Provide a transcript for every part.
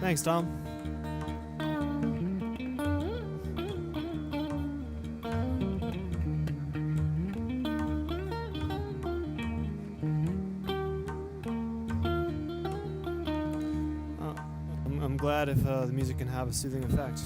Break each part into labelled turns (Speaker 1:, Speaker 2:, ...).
Speaker 1: Thanks, Tom. I'm glad if the music can have a soothing effect.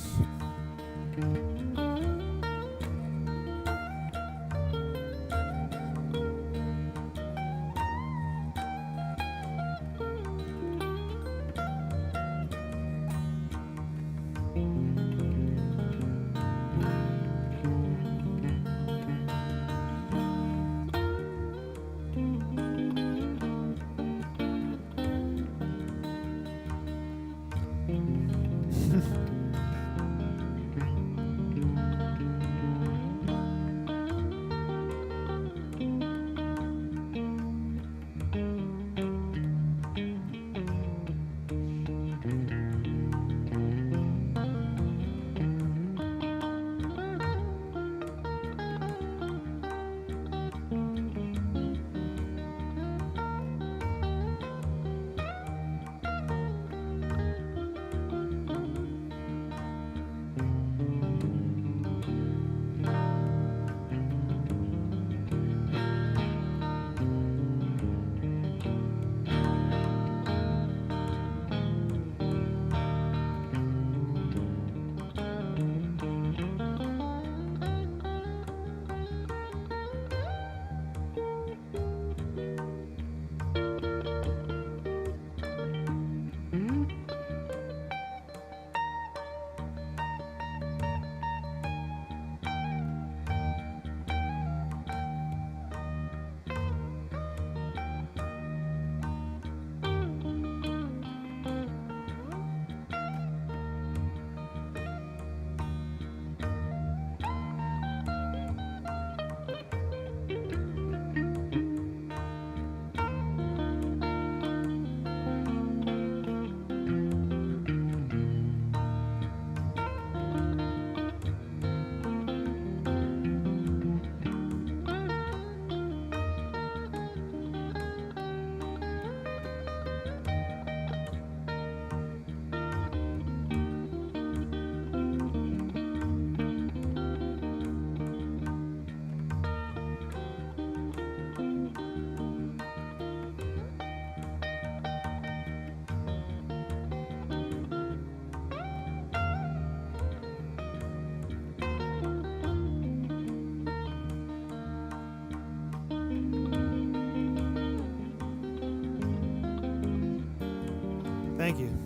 Speaker 1: Thank you.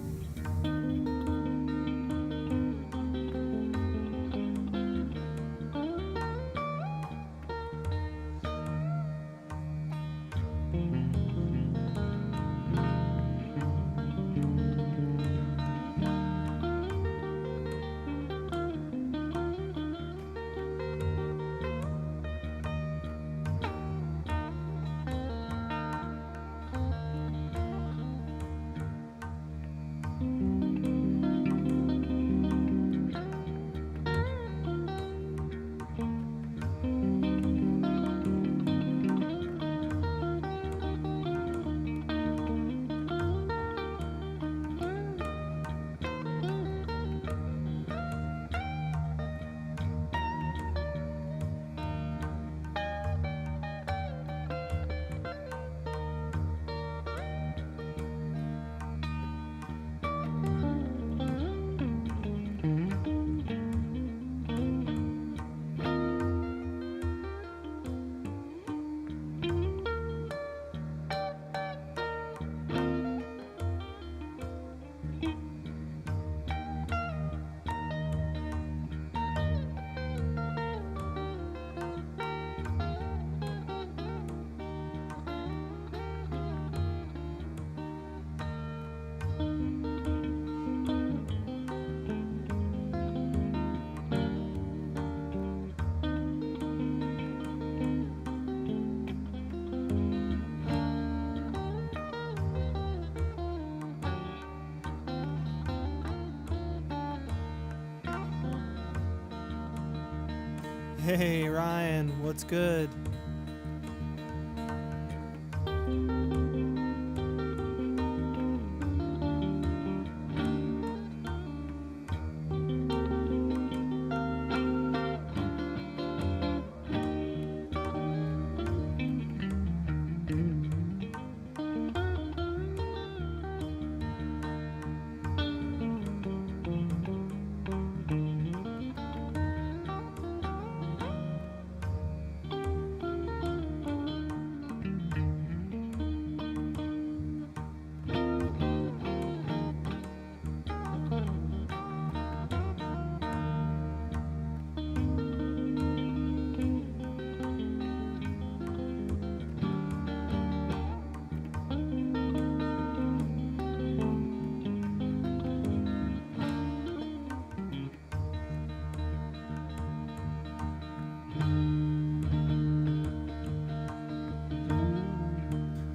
Speaker 1: Hey Ryan, what's good?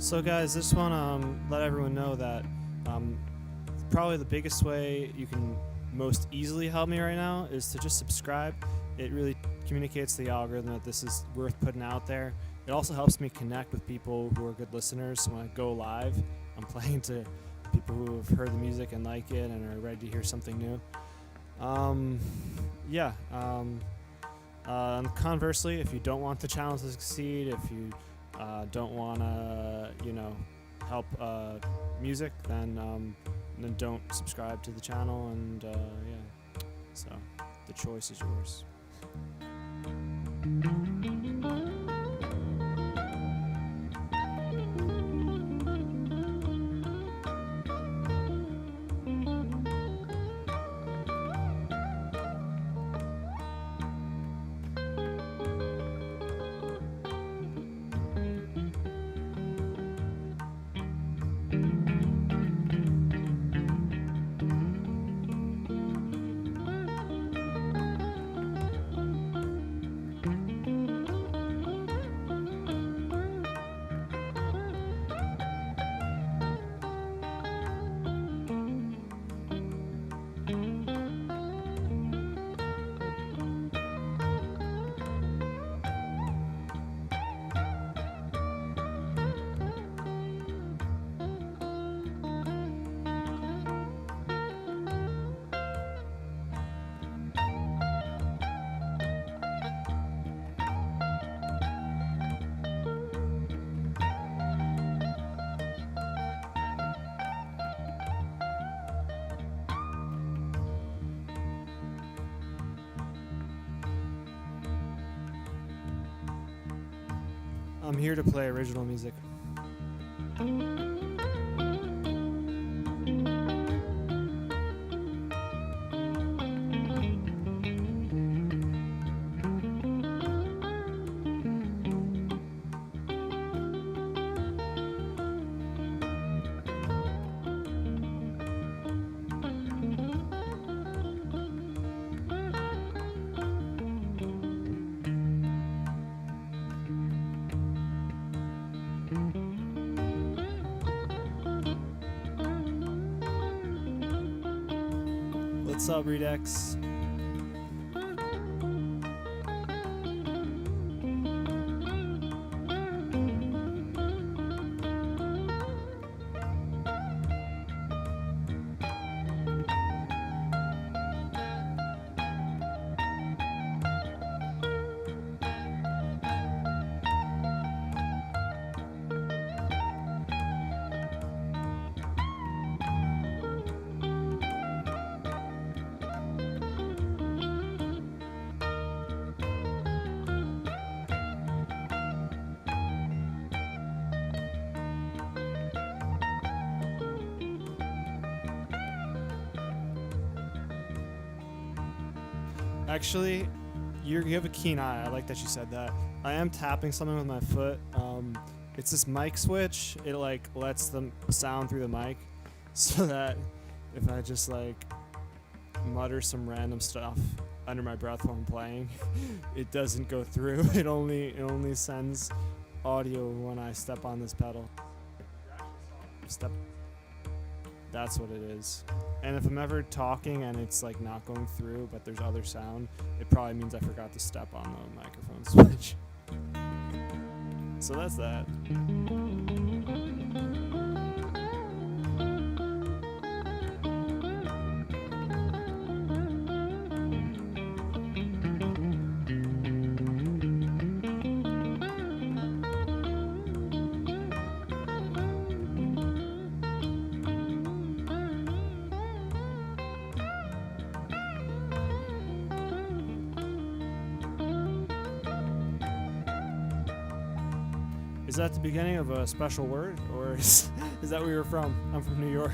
Speaker 1: So, guys, just want to let everyone know that probably the biggest way you can most easily help me right now is to just subscribe. It really communicates to the algorithm that this is worth putting out there. It also helps me connect with people who are good listeners. So when I go live, I'm playing to people who have heard the music and like it and are ready to hear something new. Conversely, if you don't want the channel to succeed, if you don't want to, help music, then don't subscribe to the channel, and so the choice is yours. I'm here to play original music. What's up, Redux? Actually, you have a keen eye. I like that you said that. I am tapping something with my foot. It's this mic switch. It lets the sound through the mic, so that if I just mutter some random stuff under my breath while I'm playing, it doesn't go through. It only sends audio when I step on this pedal. That's what it is. And if I'm ever talking and it's not going through, but there's other sound, it probably means I forgot to step on the microphone switch. So that's that. Is that the beginning of a special word, or is that where you're from? I'm from New York.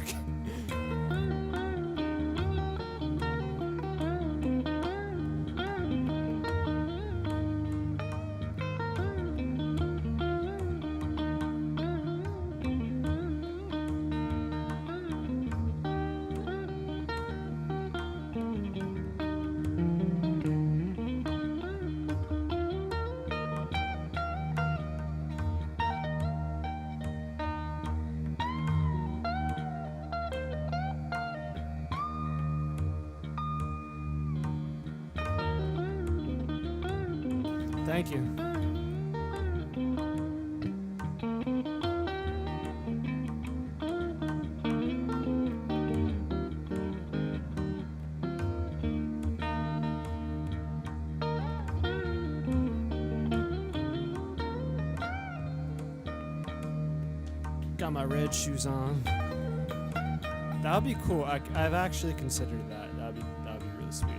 Speaker 1: Thank you. Got my red shoes on. That would be cool. I've actually considered that. That'd be really sweet.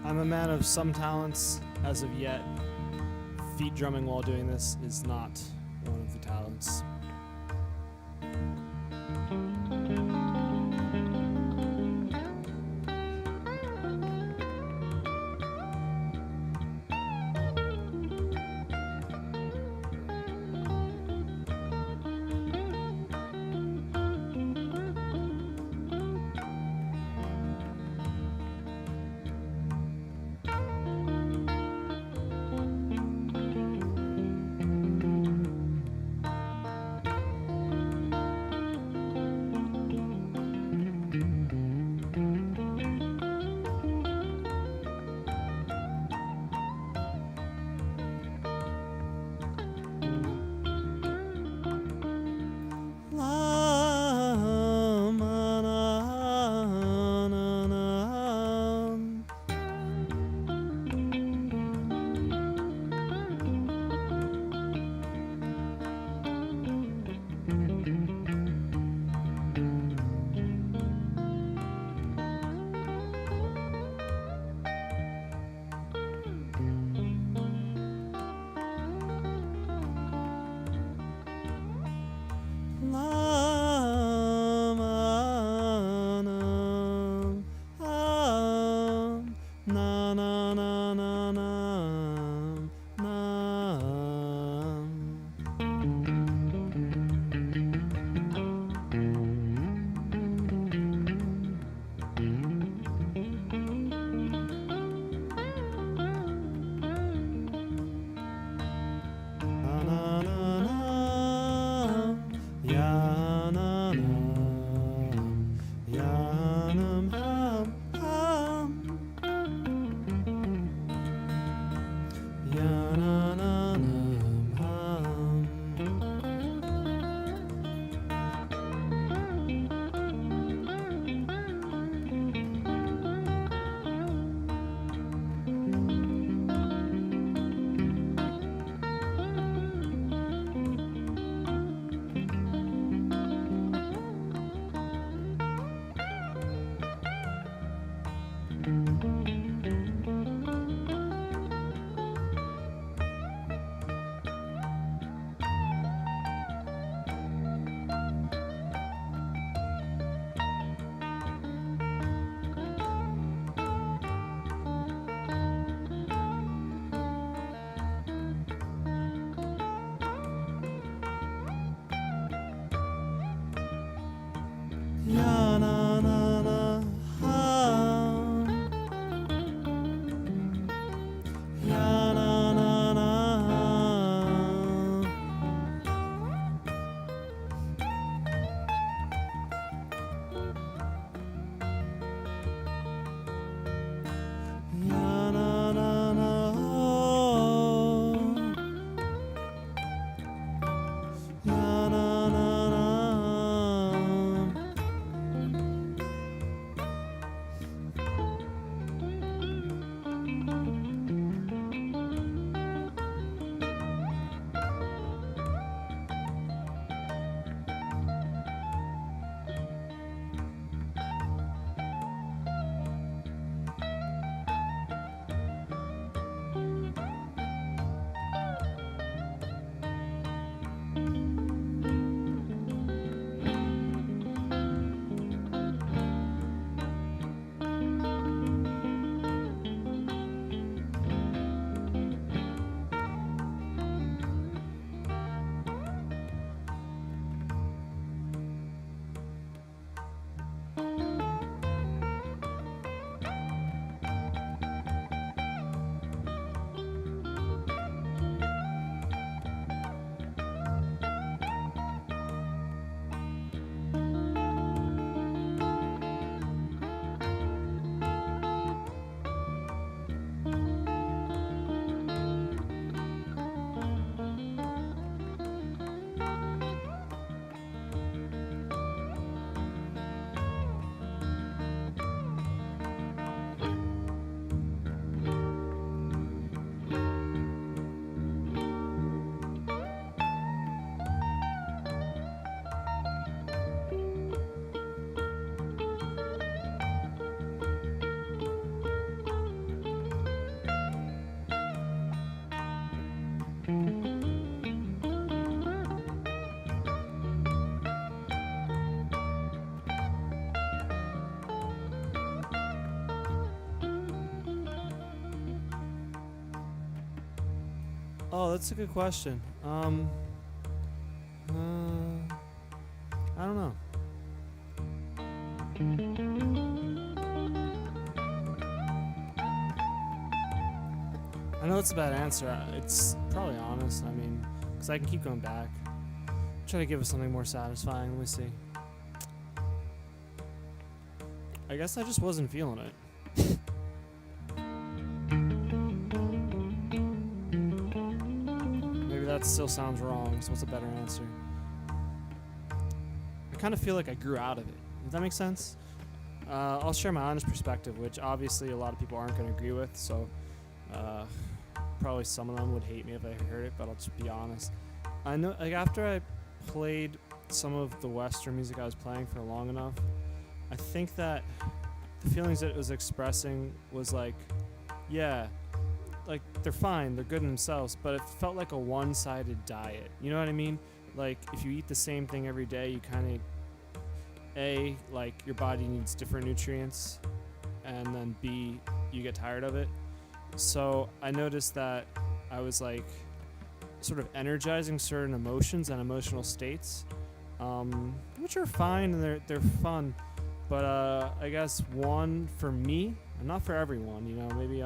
Speaker 1: I'm a man of some talents. As of yet, feet drumming while doing this is not one of the talents. Oh, that's a good question. I don't know. I know it's a bad answer. It's probably honest. I mean, because I can keep going back. Try to give us something more satisfying. Let me see. I guess I just wasn't feeling it. Maybe that still sounds wrong, so what's a better answer? I kind of feel like I grew out of it. Does that make sense? I'll share my honest perspective, which obviously a lot of people aren't going to agree with, so probably some of them would hate me if I heard it, but I'll just be honest. I know, like, after I played some of the Western music I was playing for long enough, I think that the feelings that it was expressing was like, yeah, like, they're fine, they're good in themselves, but it felt like a one-sided diet. You know what I mean? Like, if you eat the same thing every day, you kind of, like, your body needs different nutrients, and then B, you get tired of it. So I noticed that I was, like, sort of energizing certain emotions and emotional states, which are fine and they're fun, but I guess one for me, and not for everyone, you know, maybe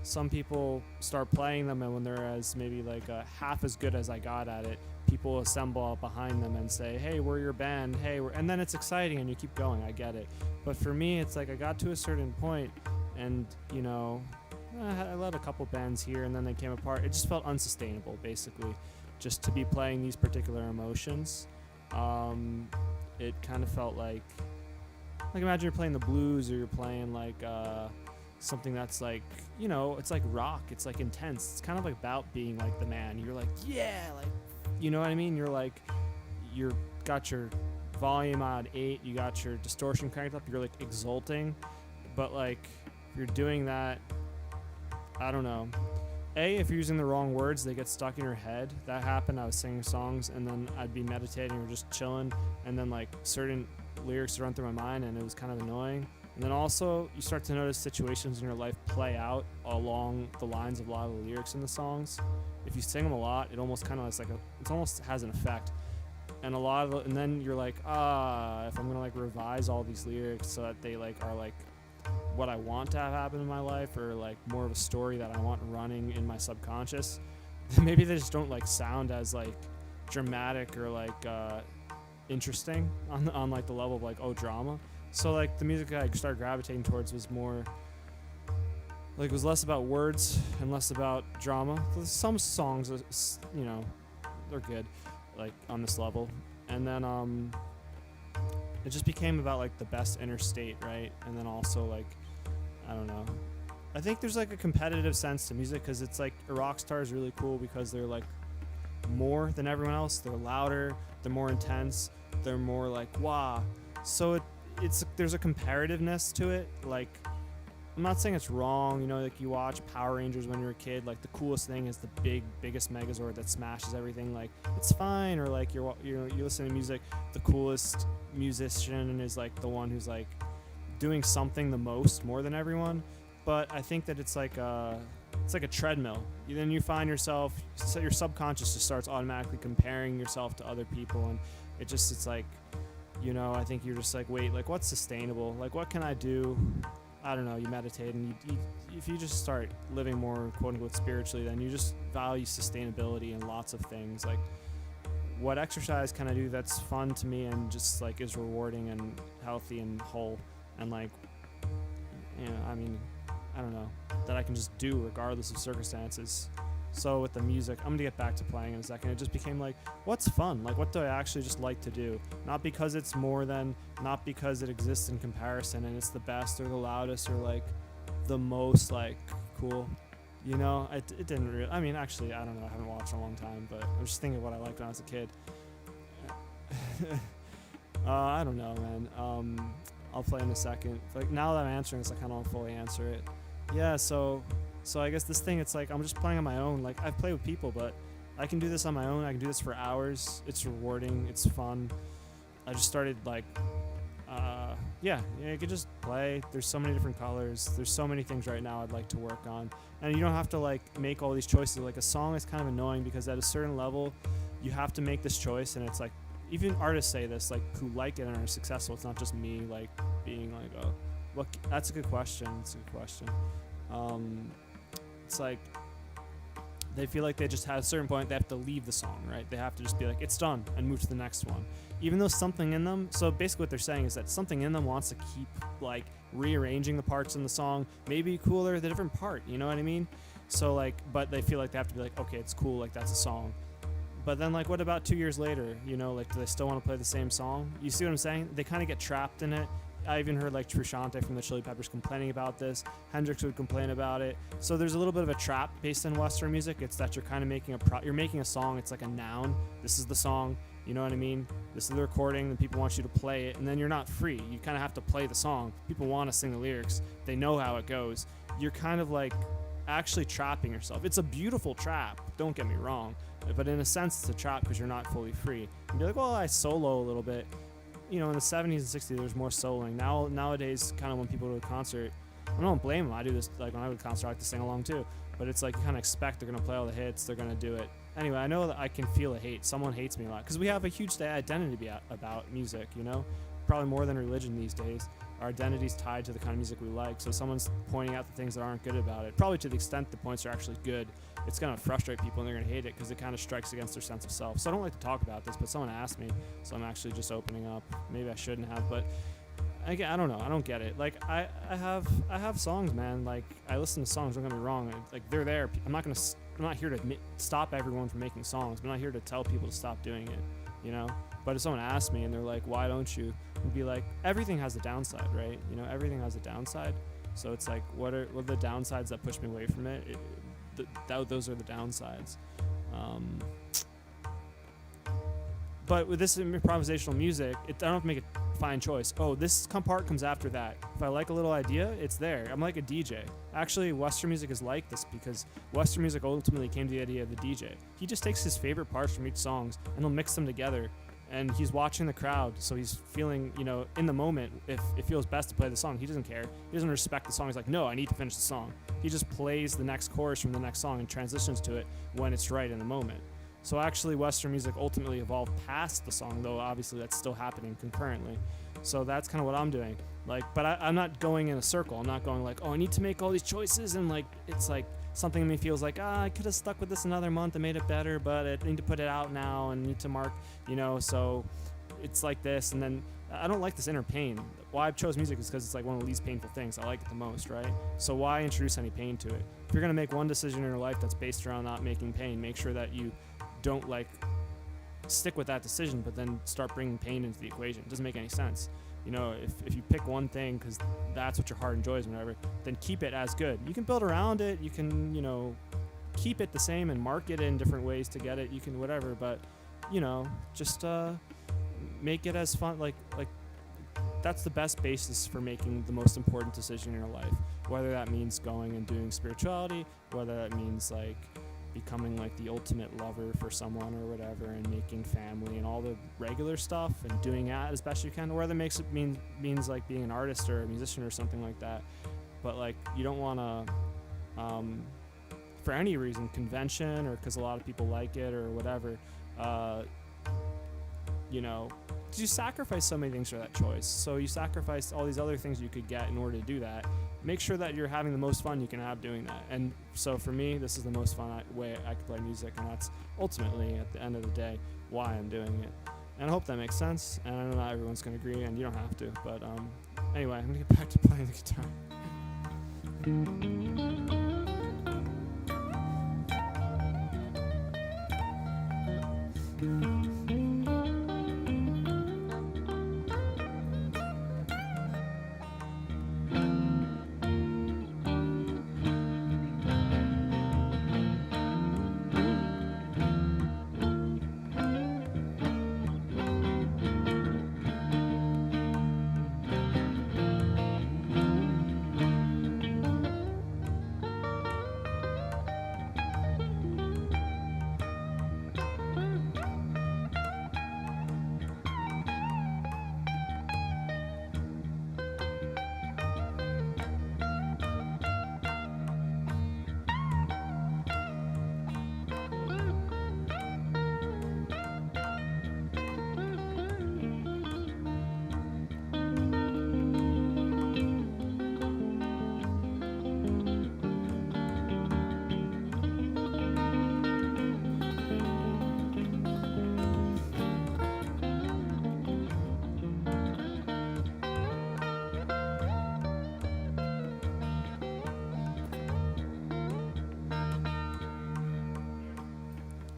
Speaker 1: some people start playing them, and when they're as maybe like half as good as I got at it, people assemble behind them and say, hey, we're your band, hey, and then it's exciting and you keep going. I get it. But for me, it's like I got to a certain point and, you know, I led a couple bands here and then they came apart. It just felt unsustainable, basically, just to be playing these particular emotions. It kind of felt like imagine you're playing the blues, or you're playing like something that's like, you know, it's like rock, it's like intense, it's kind of like about being like the man. You're like, yeah, like, you know what I mean? You're like, you're got your volume on 8, you got your distortion cranked up, you're like exulting. But like, if you're doing that, I don't know, if you're using the wrong words, they get stuck in your head. That happened. I was singing songs and then I'd be meditating or just chilling, and then like certain lyrics run through my mind, and it was kind of annoying. And then also you start to notice situations in your life play out along the lines of a lot of the lyrics in the songs. If you sing them a lot, it almost kind of is like it almost has an effect. And and then you're like, if I'm gonna like revise all these lyrics so that they like are like what I want to have happen in my life, or like more of a story that I want running in my subconscious, then maybe they just don't like sound as like dramatic or like interesting on like the level of like, oh, drama. So like the music I started gravitating towards was more like, it was less about words and less about drama. Some songs, you know, they're good like on this level, and then it just became about like the best inner state, right? And then also like, I don't know, I think there's like a competitive sense to music, because it's like a rock star is really cool because they're like more than everyone else. They're louder, they're more intense, they're more like wow. So it's there's a comparativeness to it. Like, I'm not saying it's wrong, you know, like you watch Power Rangers when you're a kid, like the coolest thing is the biggest Megazord that smashes everything, like it's fine. Or like you listen to music, the coolest musician is like the one who's like doing something the most, more than everyone. But I think that it's like a treadmill. Then you find yourself, so your subconscious just starts automatically comparing yourself to other people, and it's like, you know, I think you're just like, wait, like what's sustainable? Like what can I do? I don't know, you meditate, and if you just start living more quote unquote spiritually, then you just value sustainability in lots of things. Like, what exercise can I do that's fun to me and just like is rewarding and healthy and whole, and like, you know, I mean, I don't know, that I can just do regardless of circumstances. So with the music, I'm gonna get back to playing in a second. It just became like, what's fun? Like, what do I actually just like to do? Not because it's more than, not because it exists in comparison and it's the best or the loudest or like the most like cool. You know, it didn't really, I mean, actually, I don't know, I haven't watched in a long time, but I'm just thinking of what I liked when I was a kid. I don't know, man. I'll play in a second. Like, now that I'm answering this, I kind of want to fully answer it. Yeah, so So I guess this thing, it's like I'm just playing on my own. Like I've played with people, but I can do this on my own. I can do this for hours. It's rewarding. It's fun. I just started like, you could just play. There's so many different colors. There's so many things right now I'd like to work on. And you don't have to like make all these choices. Like a song is kind of annoying because at a certain level, you have to make this choice. And it's like, even artists say this, like who like it and are successful. It's not just me like being like, oh, look, that's a good question. It's a good question. It's like, they feel like they just at a certain point they have to leave the song, right? They have to just be like, it's done, and move to the next one. Even though something in them, so basically what they're saying is that something in them wants to keep like rearranging the parts in the song, maybe cooler the different part, you know what I mean? So like, but they feel like they have to be like, okay, it's cool, like that's a song. But then like, what about 2 years later, you know, like do they still want to play the same song? You see what I'm saying? They kind of get trapped in it. I even heard like Frusciante from the Chili Peppers complaining about this. Hendrix would complain about it. So there's a little bit of a trap based in Western music. It's that you're kind of making you're making a song. It's like a noun. This is the song. You know what I mean? This is the recording. Then people want you to play it, and then you're not free. You kind of have to play the song. People want to sing the lyrics. They know how it goes. You're kind of like actually trapping yourself. It's a beautiful trap. Don't get me wrong, but in a sense, it's a trap because you're not fully free. You'd be like, well, I solo a little bit. You know, in the 70s and 60s, there was more soloing. Nowadays, kind of when people go to a concert, I don't blame them. I do this, like when I go to a concert, I like to sing along too. But it's like you kind of expect they're going to play all the hits, they're going to do it. Anyway, I know that I can feel a hate. Someone hates me a lot. Because we have a huge identity about music, you know? Probably more than religion these days. Our identity's tied to the kind of music we like. So someone's pointing out the things that aren't good about it, probably to the extent the points are actually good, it's going to frustrate people and they're going to hate it because it kind of strikes against their sense of self. So I don't like to talk about this, but someone asked me, so I'm actually just opening up. Maybe I shouldn't have, but I don't know. I don't get it. Like I have songs, man. Like I listen to songs. Don't get me wrong. Like they're there. I'm not here to stop everyone from making songs. I'm not here to tell people to stop doing it. You know. But if someone asks me and they're like, "Why don't you?" I'd be like, "Everything has a downside, right? You know, everything has a downside. So it's like, what are the downsides that push me away from it? Those are the downsides." But with this improvisational music, I don't have to make a fine choice. Oh, this part comes after that. If I like a little idea, it's there. I'm like a DJ. Actually, Western music is like this because Western music ultimately came to the idea of the DJ. He just takes his favorite parts from each songs and he'll mix them together. And he's watching the crowd, so he's feeling, you know, in the moment, if it feels best to play the song, he doesn't care. He doesn't respect the song. He's like, no, I need to finish the song. He just plays the next chorus from the next song and transitions to it when it's right in the moment. So actually, Western music ultimately evolved past the song, though obviously that's still happening concurrently. So that's kind of what I'm doing. Like, but I'm not going in a circle. I'm not going like, oh, I need to make all these choices, and like it's like something in me feels like, I could have stuck with this another month and made it better, but I need to put it out now and need to mark, you know. So it's like this, and then I don't like this inner pain. Why I chose music is because it's like one of the least painful things. I like it the most, right? So why introduce any pain to it? If you're gonna make one decision in your life that's based around not making pain, make sure that you don't like stick with that decision, but then start bringing pain into the equation. It doesn't make any sense. You know, if you pick one thing because that's what your heart enjoys, whatever, then keep it as good. You can build around it. You can, you know, keep it the same and market it in different ways to get it. You can whatever, but you know, just make it as fun. Like that's the best basis for making the most important decision in your life. Whether that means going and doing spirituality, whether that means like becoming like the ultimate lover for someone or whatever, and making family and all the regular stuff and doing that as best you can, or whether it makes it means like being an artist or a musician or something like that. But like you don't want to for any reason, convention or because a lot of people like it or whatever, you know, you sacrifice so many things for that choice. So you sacrifice all these other things you could get in order to do that. Make sure that you're having the most fun you can have doing that. And so for me, this is the most fun way I could play music, and that's ultimately, at the end of the day, why I'm doing it. And I hope that makes sense, and I know not everyone's going to agree, and you don't have to, but anyway, I'm going to get back to playing the guitar.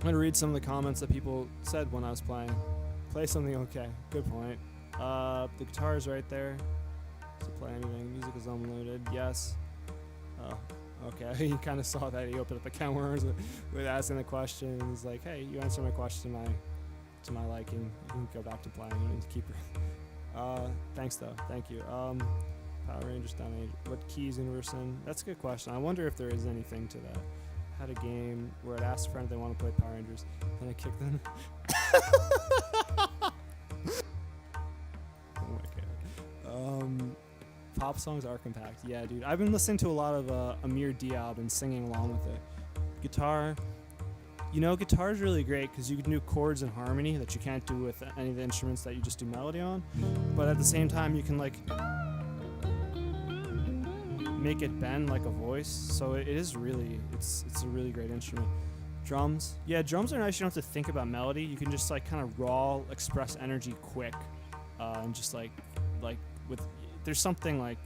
Speaker 1: gonna read some of the comments that people said when I was playing. Play something okay. Good point. The guitar is right there. So play anything. Music is unloaded. Yes. Oh, okay. He kind of saw that. He opened up the camera with asking the question. And he's like, "Hey, you answered my question to my liking. You can go back to playing and keep." Thanks though. Thank you. Power Rangers down age. What keys universe in? That's a good question. I wonder if there is anything to that. Had a game where I'd ask a friend if they want to play Power Rangers, and I kicked them. Oh my god. Pop songs are compact. Yeah, dude. I've been listening to a lot of Amir Diab and singing along with it. Guitar. You know, guitar is really great because you can do chords and harmony that you can't do with any of the instruments that you just do melody on. But at the same time, you can like make it bend like a voice. So it is really, it's a really great instrument. Drums. Yeah, drums are nice. You don't have to think about melody. You can just like kind of raw express energy quick, and just like with. There's something like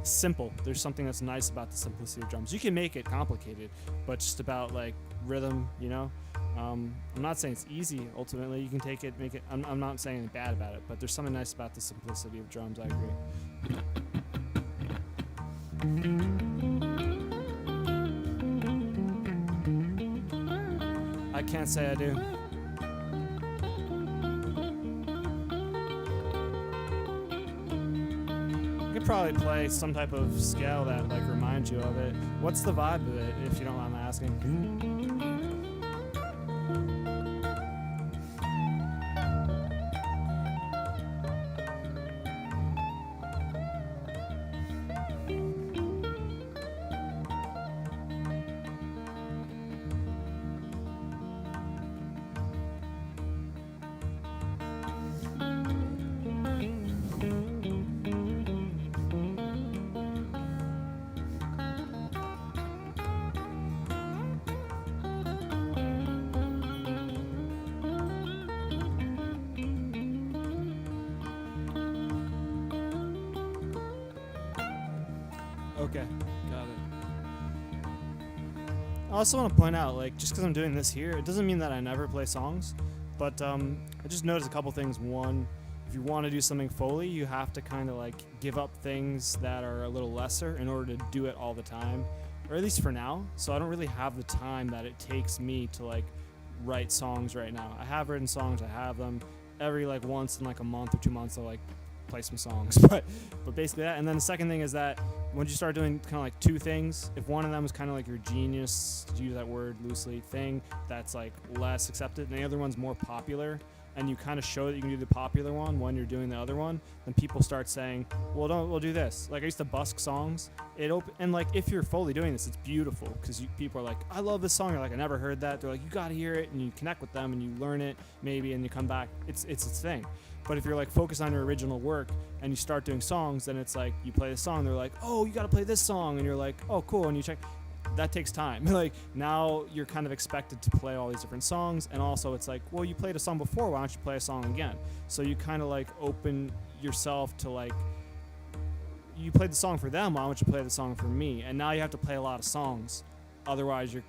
Speaker 1: simple. There's something that's nice about the simplicity of drums. You can make it complicated, but just about like rhythm, you know. I'm not saying it's easy. Ultimately, you can take it, make it. I'm not saying anything bad about it, but there's something nice about the simplicity of drums. I agree. I can't say I do. Probably play some type of scale that like reminds you of it. What's the vibe of it, if you don't mind asking? Okay, got it. I also want to point out, like, just because I'm doing this here, it doesn't mean that I never play songs, but I just noticed a couple things. One, if you want to do something Foley, you have to kind of like give up things that are a little lesser in order to do it all the time, or at least for now. So I don't really have the time that it takes me to like write songs right now. I have written songs, I have them every like once in like a month or 2 months. I'll like play some songs, but basically that. And then the second thing is that once you start doing kind of like two things, if one of them is kind of like your genius, to use that word loosely, thing that's like less accepted, and the other one's more popular, and you kind of show that you can do the popular one when you're doing the other one, then people start saying, well, we'll do this. Like I used to busk songs. And like if you're fully doing this, it's beautiful because people are like, I love this song. You're like, I never heard that. They're like, you got to hear it, and you connect with them and you learn it maybe, and you come back. It's its thing. But if you're like focused on your original work and you start doing songs, then it's like you play the song. They're like, oh, you got to play this song, and you're like, oh, cool, and you check. That takes time. Like now you're kind of expected to play all these different songs, and also it's like, well, you played a song before, why don't you play a song again? So you kind of like open yourself to like, you played the song for them, why don't you play the song for me? And now you have to play a lot of songs, otherwise you're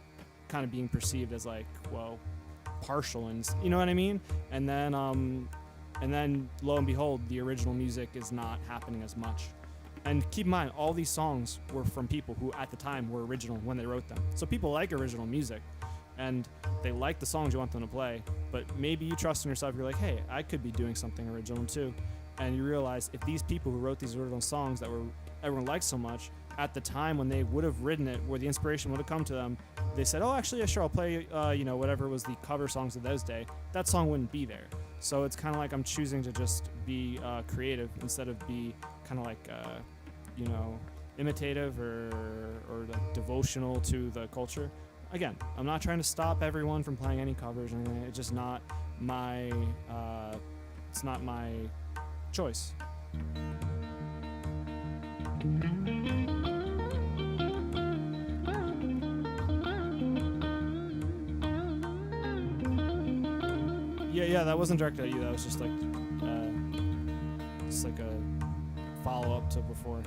Speaker 1: kind of being perceived as like, well, partial, and you know what I mean? And then lo and behold, the original music is not happening as much. And keep in mind, all these songs were from people who at the time were original when they wrote them. So people like original music, and they like the songs you want them to play, but maybe you trust in yourself, you're like, hey, I could be doing something original too. And you realize if these people who wrote these original songs that everyone liked so much, at the time when they would have written it, where the inspiration would have come to them, they said, oh, actually, yeah, sure, I'll play, whatever was the cover songs of those days, that song wouldn't be there. So it's kind of like I'm choosing to just be creative instead of be kind of like, imitative or like devotional to the culture. Again, I'm not trying to stop everyone from playing any covers or anything. It's just not my, it's not my choice. Yeah, that wasn't directed at you. That was just like a follow-up to before.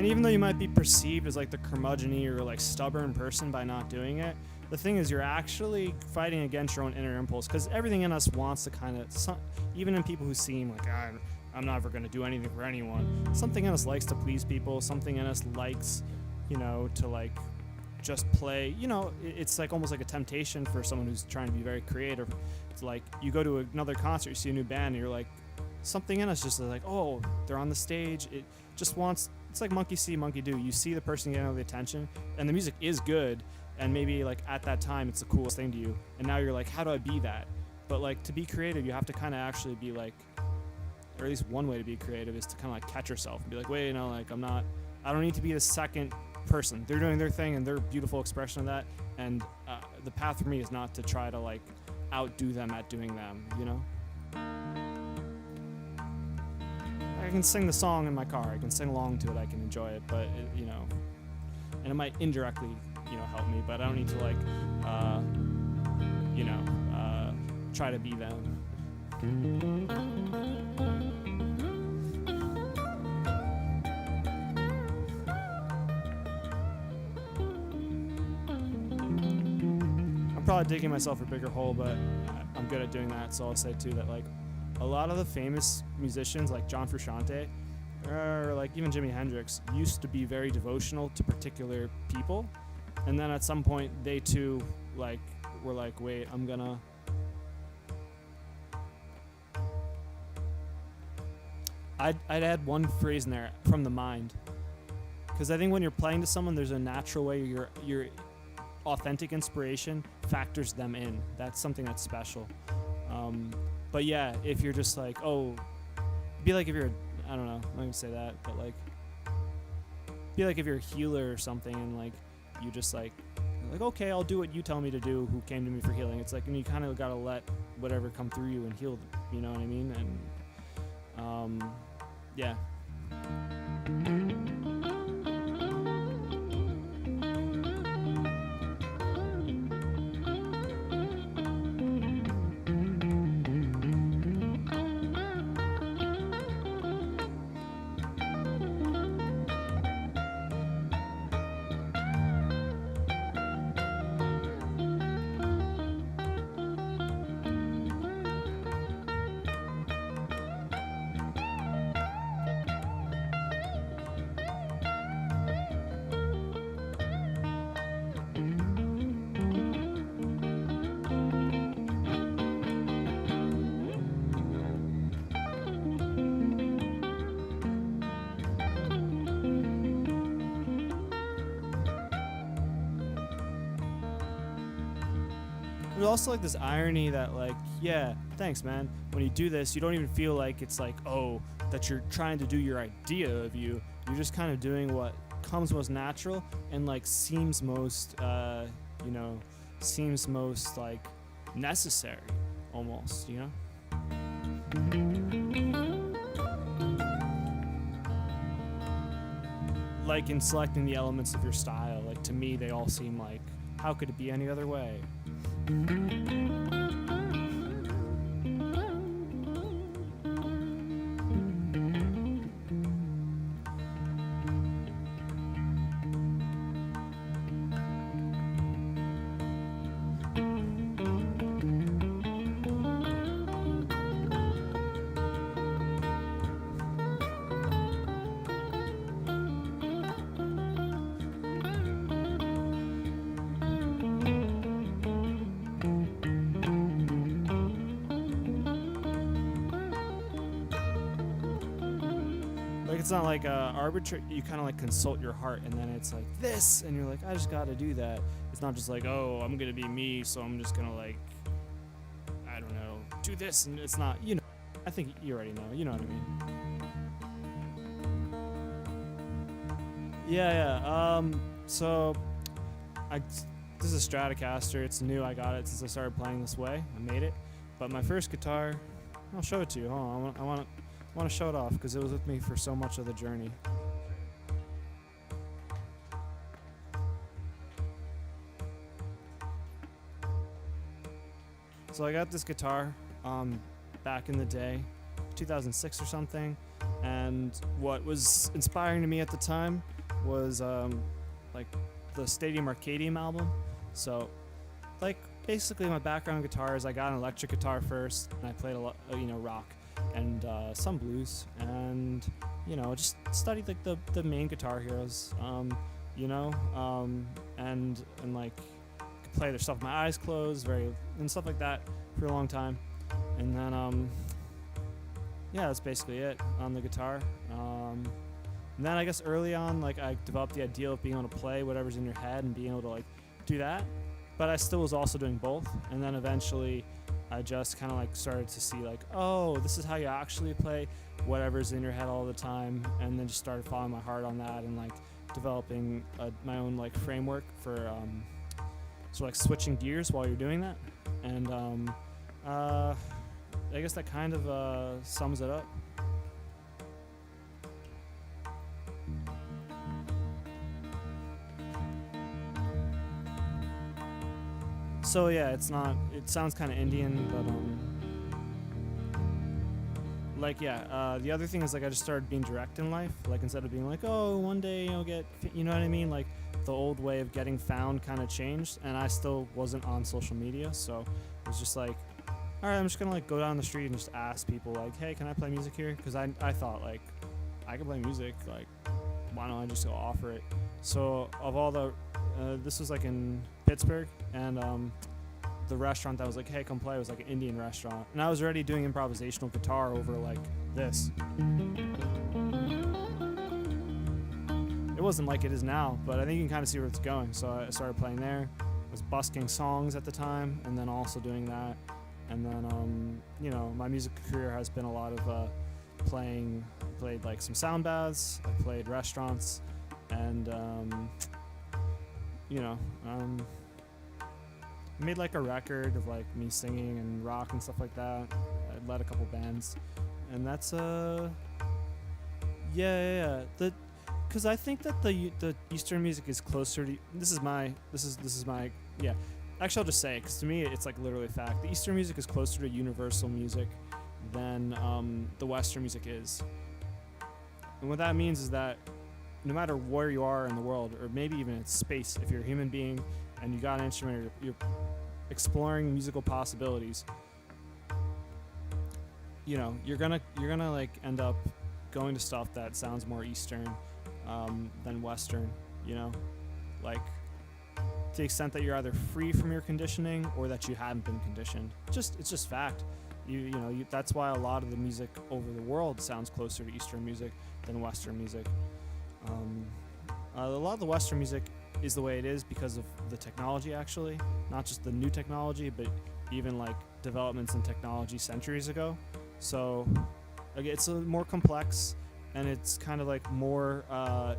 Speaker 1: And even though you might be perceived as like the curmudgeon-y or like stubborn person by not doing it, the thing is you're actually fighting against your own inner impulse, because everything in us wants to kind of, even in people who seem like, I'm never going to do anything for anyone, something in us likes to please people, something in us likes, to like just play, it's like almost like a temptation for someone who's trying to be very creative. It's like you go to another concert, you see a new band, and you're like, something in us just like, oh, they're on the stage, it just wants, it's like monkey see, monkey do. You see the person getting all the attention, and the music is good, and maybe like at that time it's the coolest thing to you, and now you're like, how do I be that? But like to be creative, you have to kind of actually be like, or at least one way to be creative is to kind of like catch yourself and be like, wait, like I don't need to be the second person. They're doing their thing and their beautiful expression of that, and the path for me is not to try to like outdo them at doing them, I can sing the song in my car, I can sing along to it, I can enjoy it, but and it might indirectly help me, but I don't need to like try to be them. I'm probably digging myself a bigger hole, but I'm good at doing that, so I'll say too that like a lot of the famous musicians like John Frusciante or like even Jimi Hendrix used to be very devotional to particular people, and then at some point they too like were like, wait, I'd add one phrase in there, from the mind, because I think when you're playing to someone, there's a natural way your authentic inspiration factors them in. That's something that's special. But yeah, if you're just like, be like if you're, I don't know, I'm not gonna say that, but like, be like if you're a healer or something, and like you just like, okay, I'll do what you tell me to do, who came to me for healing. It's like, and you kind of gotta let whatever come through you and heal them, you know what I mean? And yeah. There's also like this irony that like, yeah, thanks man, when you do this you don't even feel like it's like, that you're trying to do your idea of you. You're just kind of doing what comes most natural and like seems most like necessary almost, like in selecting the elements of your style, like to me they all seem like, how could it be any other way? It's not like arbitrary. You kind of like consult your heart, and then it's like this, and you're like, I just got to do that. It's not just like, I'm gonna be me, so I'm just gonna like, I don't know, do this, and it's not. I think you already know. You know what I mean? Yeah. So, this is a Stratocaster. It's new. I got it since I started playing this way. I made it, but my first guitar, I'll show it to you. Hold on. I want to show it off because it was with me for so much of the journey. So I got this guitar back in the day, 2006 or something, and what was inspiring to me at the time was like the Stadium Arcadium album. So like basically my background guitar is I got an electric guitar first, and I played a lot, rock and some blues, and just studied like the main guitar heroes, and like could play their stuff with my eyes closed, and stuff like that for a long time, and then that's basically it on the guitar. And then I guess early on, like I developed the idea of being able to play whatever's in your head and being able to like do that, but I still was also doing both. And then eventually I just kind of like started to see like, oh, this is how you actually play whatever's in your head all the time, and then just started following my heart on that and like developing my own like framework for so like switching gears while you're doing that. And I guess that kind of sums it up. So yeah, it sounds kind of Indian, but the other thing is like I just started being direct in life, like instead of being like, oh, one day you'll get, you know what I mean, like the old way of getting found kind of changed, and I still wasn't on social media, so it was just like, all right, I'm just gonna like go down the street and just ask people like, hey, can I play music here? Because I thought like I could play music, like why don't I just go offer it? So of all the this was like in Pittsburgh, and the restaurant that was like, hey, come play, was like an Indian restaurant, and I was already doing improvisational guitar over like this. It wasn't like it is now, but I think you can kind of see where it's going. So I started playing there. I was busking songs at the time, and then also doing that. And then my music career has been a lot of played like some sound baths, I played restaurants, and made like a record of like me singing and rock and stuff like that. I led a couple bands, and that's because I think that the Eastern music is closer to, this is my actually I'll just say it, because to me it's like literally a fact. The Eastern music is closer to universal music than the Western music is. And what that means is that no matter where you are in the world, or maybe even in space, if you're a human being and you got an instrument, or you're exploring musical possibilities, you're gonna like end up going to stuff that sounds more Eastern than Western, like to the extent that you're either free from your conditioning or that you haven't been conditioned. It's just fact. That's why a lot of the music over the world sounds closer to Eastern music than Western music. A lot of the Western music is the way it is because of the technology, actually, not just the new technology, but even like developments in technology centuries ago. So it's more complex, and it's kind of like more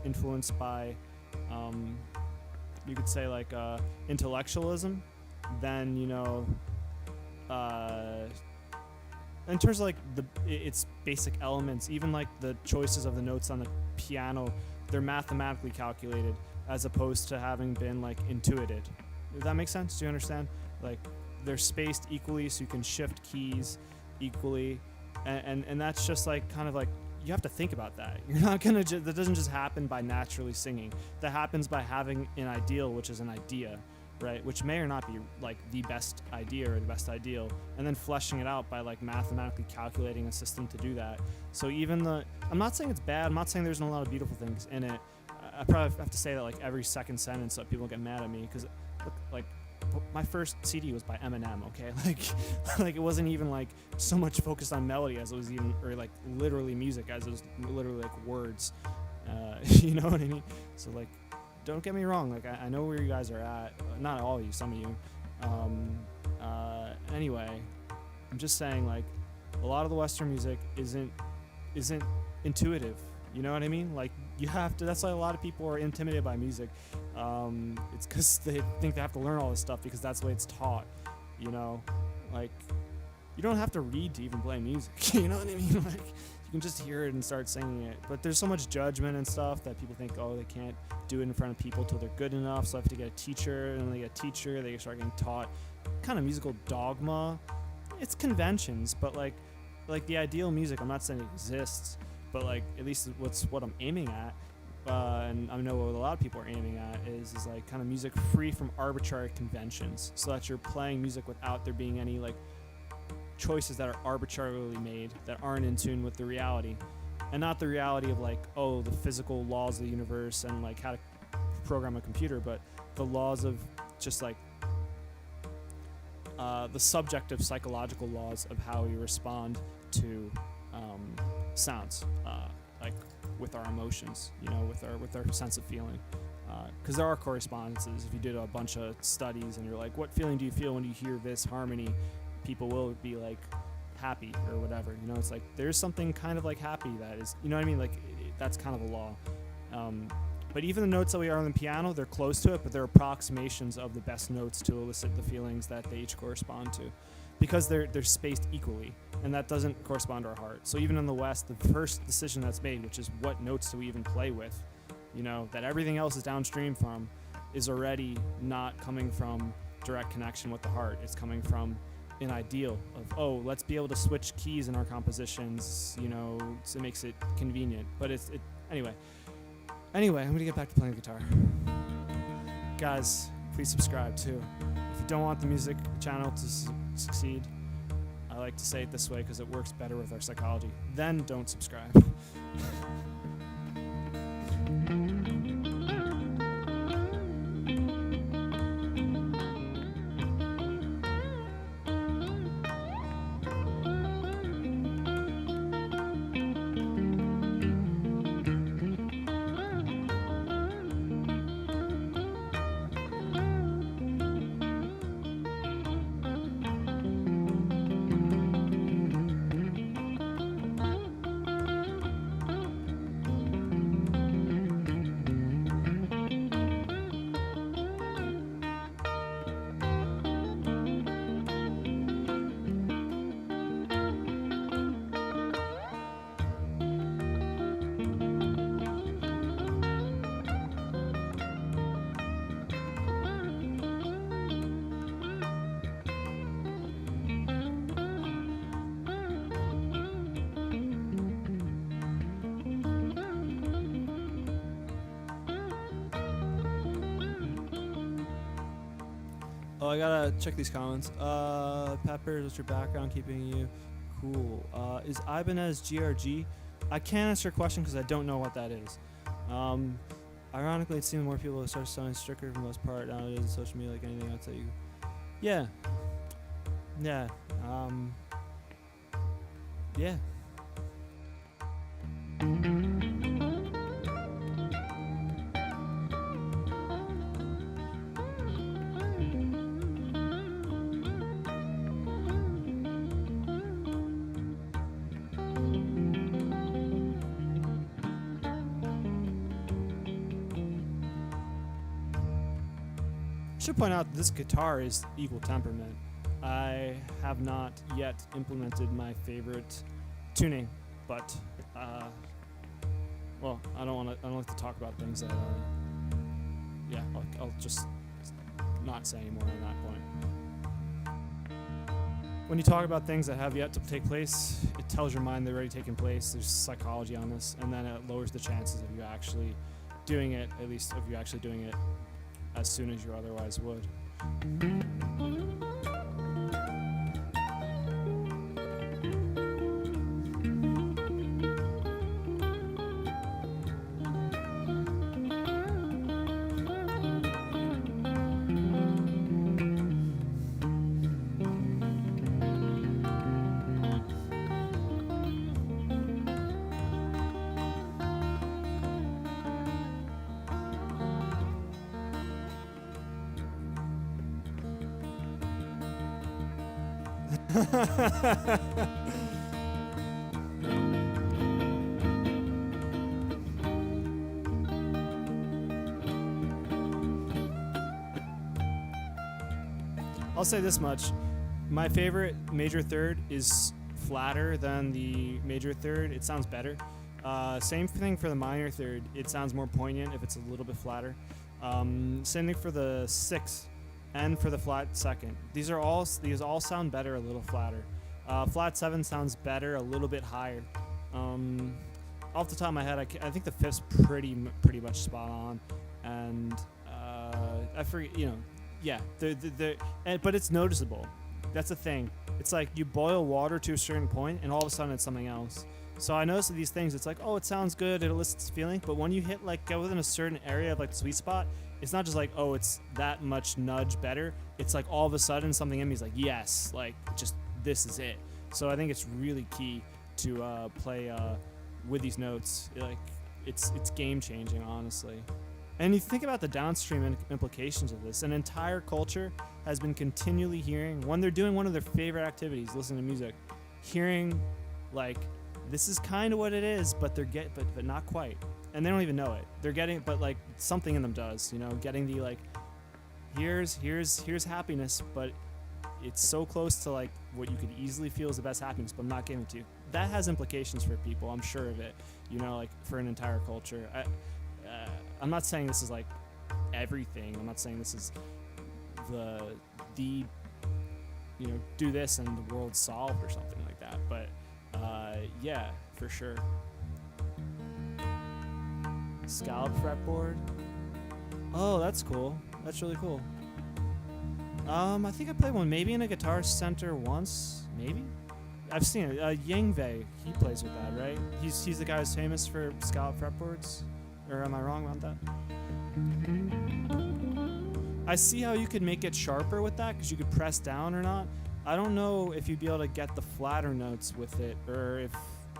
Speaker 1: influenced by you could say like intellectualism than in terms of like its basic elements. Even like the choices of the notes on the piano, they're mathematically calculated as opposed to having been like intuited. Does that make sense? Do you understand? Like they're spaced equally so you can shift keys equally, and that's just like kind of like, you have to think about that. You're not gonna that doesn't just happen by naturally singing. That happens by having an ideal, which is an idea, right? Which may or not be like the best idea or the best ideal, and then fleshing it out by like mathematically calculating a system to do that. So even I'm not saying it's bad. I'm not saying there's not a lot of beautiful things in it. I probably have to say that like every second sentence, so people get mad at me, because like my first CD was by Eminem, okay? Like it wasn't even like so much focused on melody as it was even, or like literally music as it was literally like words. You know what I mean? So like, don't get me wrong, like I know where you guys are at. Not all of you, some of you. Anyway, I'm just saying like a lot of the Western music isn't intuitive. You know what I mean? Like you have to. That's why a lot of people are intimidated by music. It's because they think they have to learn all this stuff because that's the way it's taught. Like you don't have to read to even play music. You know what I mean? Like you can just hear it and start singing it. But there's so much judgment and stuff that people think, oh, they can't do it in front of people till they're good enough. So I have to get a teacher, and when they get a teacher, they start getting taught kind of musical dogma. It's conventions, but like the ideal music. I'm not saying it exists. But like at least what I'm aiming at, and I know what a lot of people are aiming at is like kind of music free from arbitrary conventions, so that you're playing music without there being any like choices that are arbitrarily made that aren't in tune with the reality, and not the reality of like, oh, the physical laws of the universe and like how to program a computer, but the laws of just like the subjective psychological laws of how we respond to sounds, like with our emotions, you know, with our sense of feeling, because there are correspondences. If you did a bunch of studies and you're like, what feeling do you feel when you hear this harmony, people will be like happy or whatever, you know. It's like there's something kind of like happy that is, you know what I mean, like that's kind of a law. But even the notes that we are on the piano, they're close to it, but they're approximations of the best notes to elicit the feelings that they each correspond to, because they're spaced equally, and that doesn't correspond to our heart. So even in the West, the first decision that's made, which is what notes do we even play with, you know, that everything else is downstream from, is already not coming from direct connection with the heart. It's coming from an ideal of, oh, let's be able to switch keys in our compositions, you know, so it makes it convenient. But Anyway, I'm going to get back to playing the guitar. Guys, please subscribe too. If you don't want the music channel to succeed, I like to say it this way because it works better with our psychology, then don't subscribe. Oh, I gotta check these comments. Peppers, what's your background keeping you cool? Is Ibanez GRG? I can't answer your question because I don't know what that is. Ironically, it seems more people have started sounding stricter for the most part nowadays in social media, like anything I'd tell you. Yeah. Yeah. Yeah. I should point out that this guitar is equal temperament. I have not yet implemented my favorite tuning, but well, I don't like to talk about things that yeah, I'll just not say anymore on that point. When you talk about things that have yet to take place, it tells your mind they're already taken place. There's psychology on this, and then it lowers the chances of you actually doing it, at least of you actually doing it as soon as you otherwise would. I'll say this much. My favorite major third is flatter than the major third. It sounds better. Same thing for the minor third. It sounds more poignant if it's a little bit flatter. Same thing for the sixth and for the flat second. These all sound better a little flatter. Flat 7 sounds better a little bit higher. off the top of my head, I think the fifth's pretty much spot on, and I forget, yeah, but it's noticeable. That's the thing. It's like you boil water to a certain point, and all of a sudden it's something else. So I noticed these things. It's like, oh, it sounds good. It elicits feeling. But when you hit go within a certain area of like the sweet spot, it's not just like, oh, it's that much nudge better. It's like all of a sudden something in me is like, yes, like just this is it. So I think it's really key to play with these notes. Like it's game changing, honestly. And you think about the downstream implications of this. An entire culture has been continually hearing, when they're doing one of their favorite activities, listening to music, hearing like, this is kind of what it is, but but not quite, and they don't even know it. They're getting, but like something in them does, getting the like, here's happiness, but it's so close to like what you could easily feel is the best happiness, but I'm not giving it to you. That has implications for people. I'm sure of it. Like for an entire culture. I'm not saying this is like everything. I'm not saying this is the do this and the world's solved or something like that, but. Yeah, for sure. Scallop fretboard. Oh, that's cool. That's really cool. I think I played one maybe in a Guitar Center once. Maybe. I've seen it. Yingwei, he plays with that, right? He's the guy who's famous for scallop fretboards. Or am I wrong about that? I see how you could make it sharper with that because you could press down or not. I don't know if you'd be able to get the flatter notes with it, or if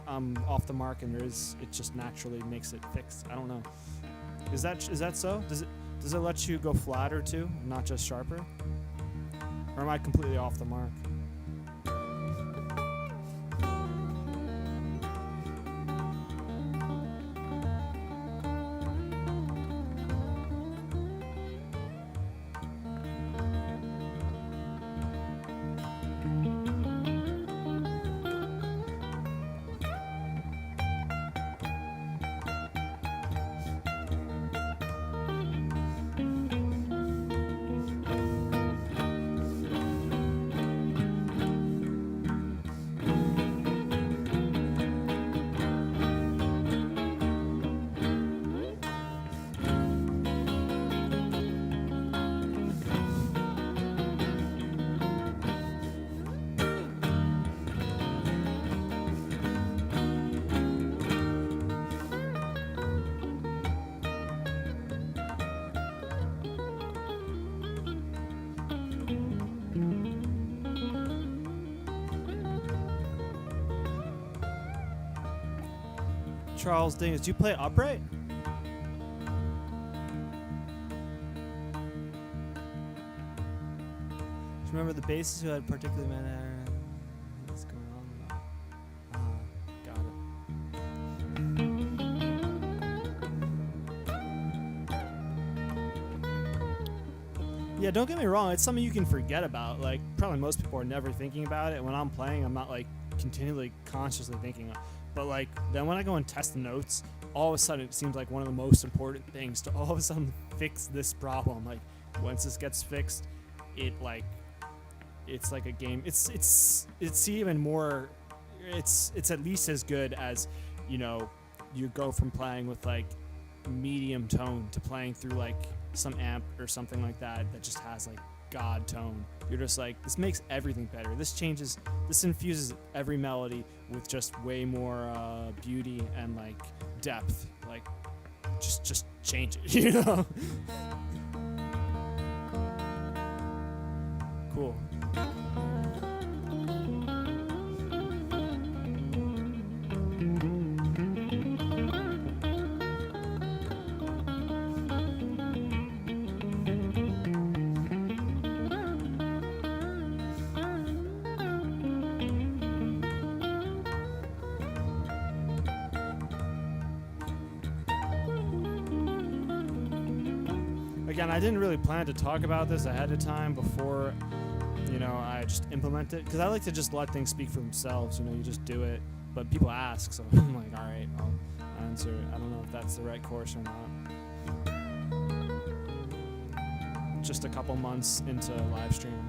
Speaker 1: I'm off the mark and it just naturally makes it fixed. I don't know. Is that so? Does it let you go flatter too, not just sharper? Or am I completely off the mark? Charles Dingus, do you play upright? Do you remember the bassist who had particularly mad? What's going on? Got it. Yeah, don't get me wrong. It's something you can forget about. Like, probably most people are never thinking about it. When I'm playing, I'm not like continually consciously thinking. But like then when I go and test the notes, all of a sudden it seems like one of the most important things to all of a sudden fix this problem. Like once this gets fixed, it's like a game. It's even more. It's at least as good as you go from playing with like medium tone to playing through like some amp or something like that just has like God tone. You're just like, this makes everything better. This infuses every melody with just way more beauty and like depth. Like, just change it, Cool. Again, I didn't really plan to talk about this ahead of time before, I just implement it. Because I like to just let things speak for themselves, you just do it. But people ask, so I'm like, all right, I'll answer it. I don't know if that's the right course or not. Just a couple months into live streaming.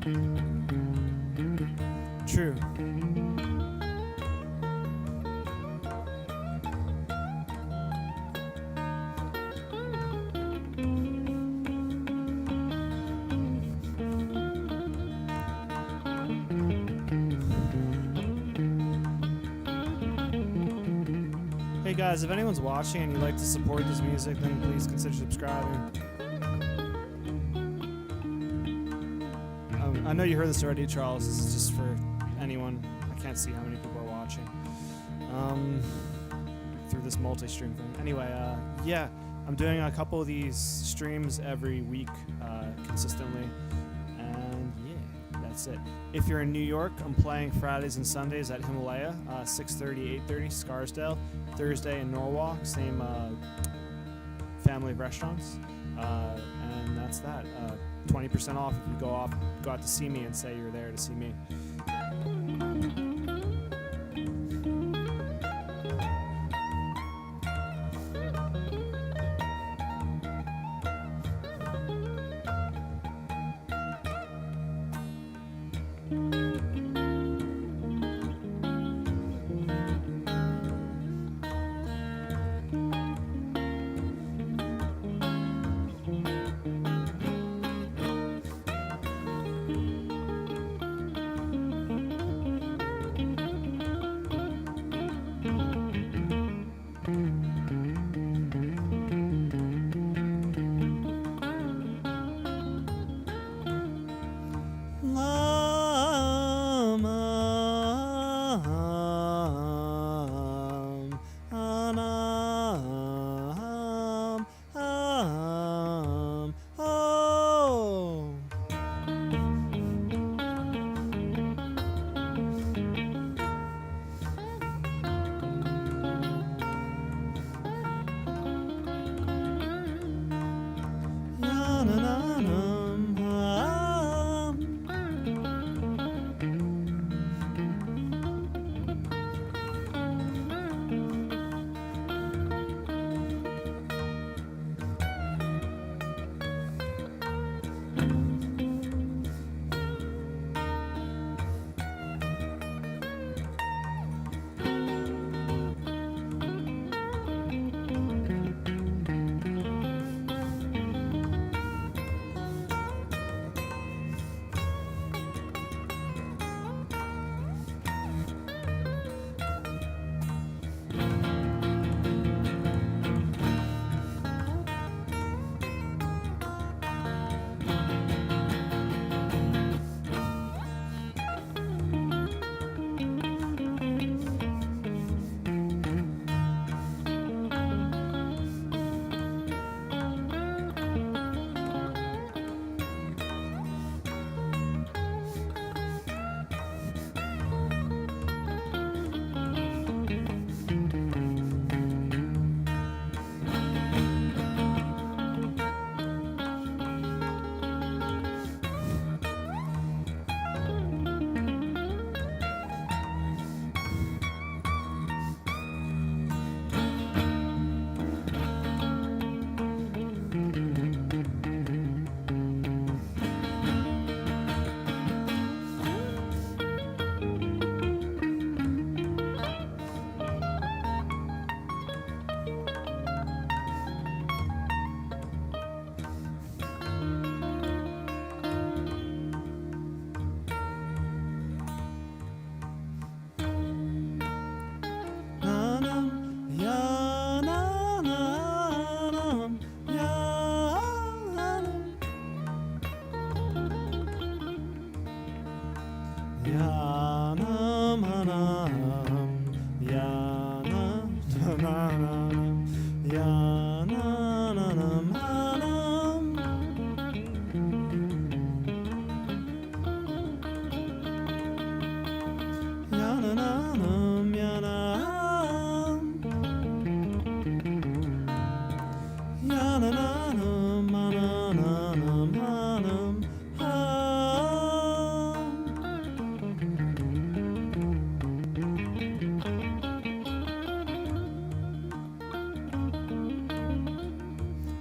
Speaker 1: True. Hey guys, if anyone's watching and you'd like to support this music, then please consider subscribing. I know you heard this already, Charles. This is just for anyone. I can't see how many people are watching through this multi-stream thing. Anyway, yeah, I'm doing a couple of these streams every week consistently, and yeah, that's it. If you're in New York, I'm playing Fridays and Sundays at Himalaya, 6:30, 8:30, Scarsdale. Thursday in Norwalk, same family of restaurants, and that's that. 20% off if you go out to see me and say you're there to see me.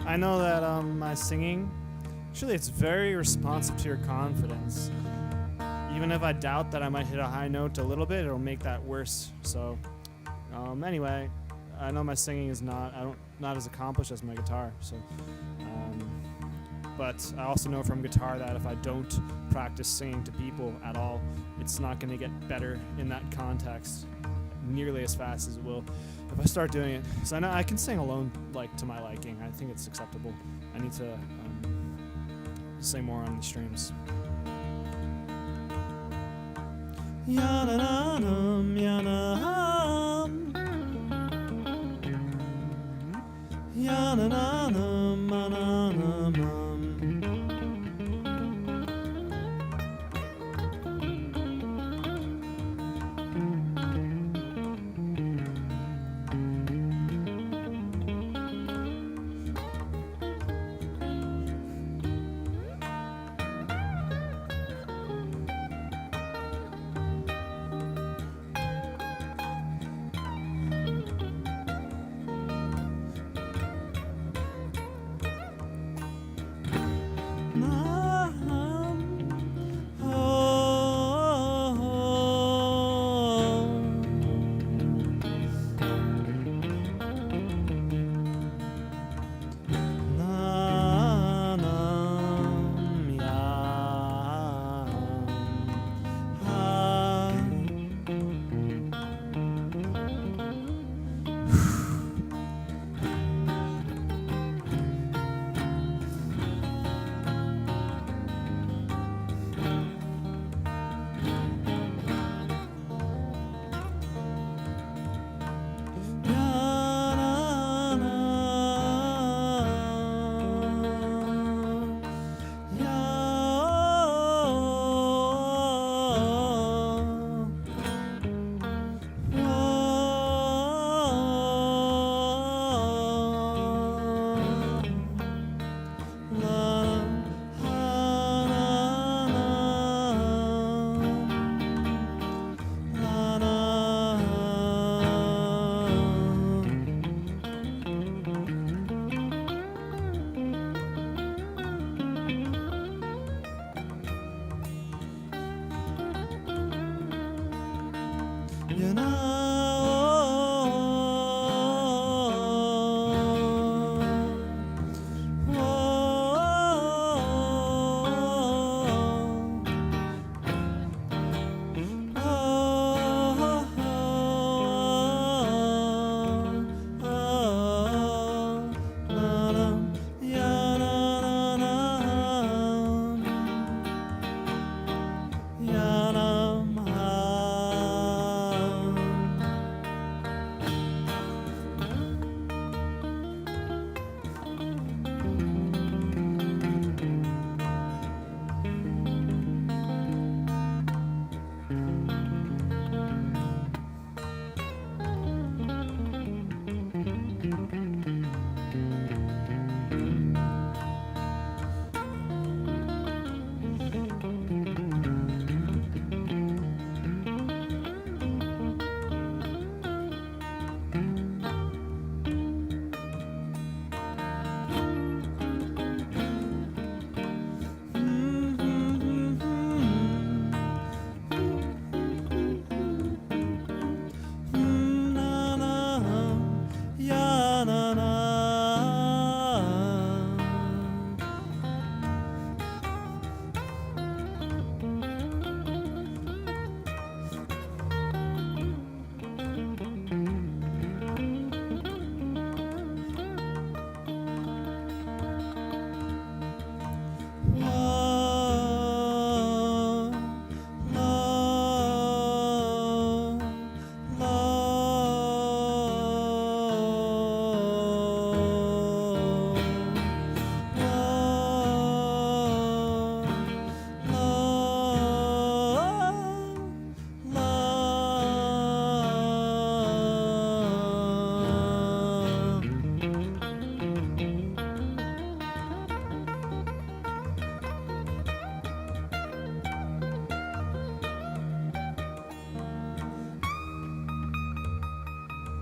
Speaker 1: I know that my singing Actually, it's very responsive to your confidence. Even if I doubt that I might hit a high note a little bit, it'll make that worse. So, anyway, I know my singing is not as accomplished as my guitar. So, but I also know from guitar that if I don't practice singing to people at all, it's not going to get better in that context nearly as fast as it will if I start doing it. So I know I can sing alone, like to my liking. I think it's acceptable. I need to sing more on the streams. Ya-na-na-num, ya-na-hum. Ya-na-na-num, ma-na-na-num.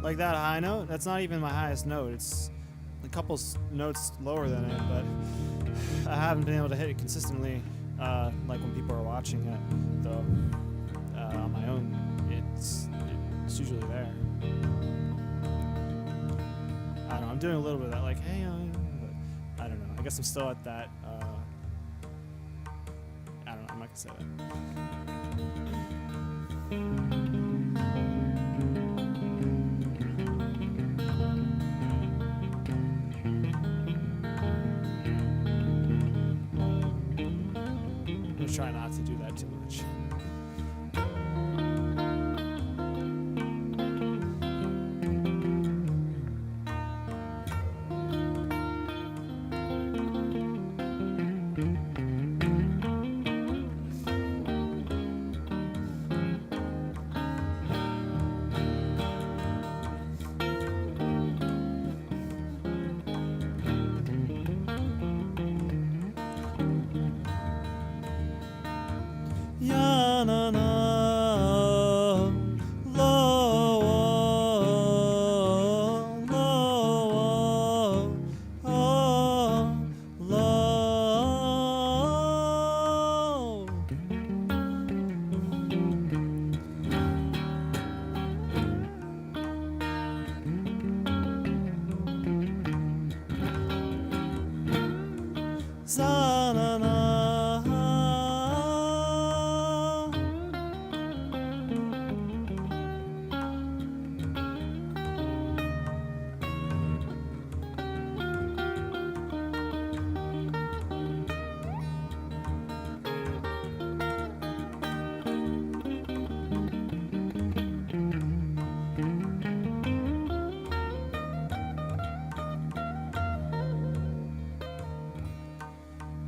Speaker 1: Like that high note, that's not even my highest note. It's a couple notes lower than it, but I haven't been able to hit it consistently, like when people are watching it, though. On my own, it's usually there. I don't know, I'm doing a little bit of that, like, hey, but I don't know. I guess I'm still at that, I don't know, I'm not gonna say that. Try not to do that too much.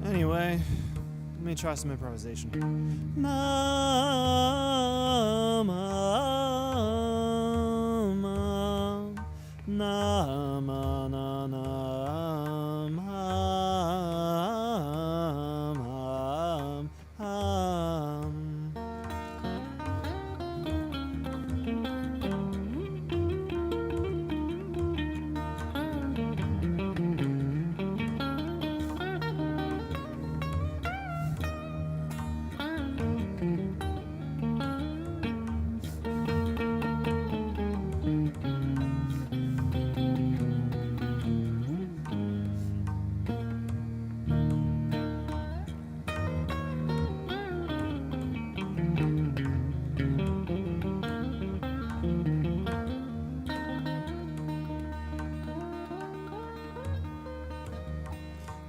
Speaker 1: Anyway, let me try some improvisation.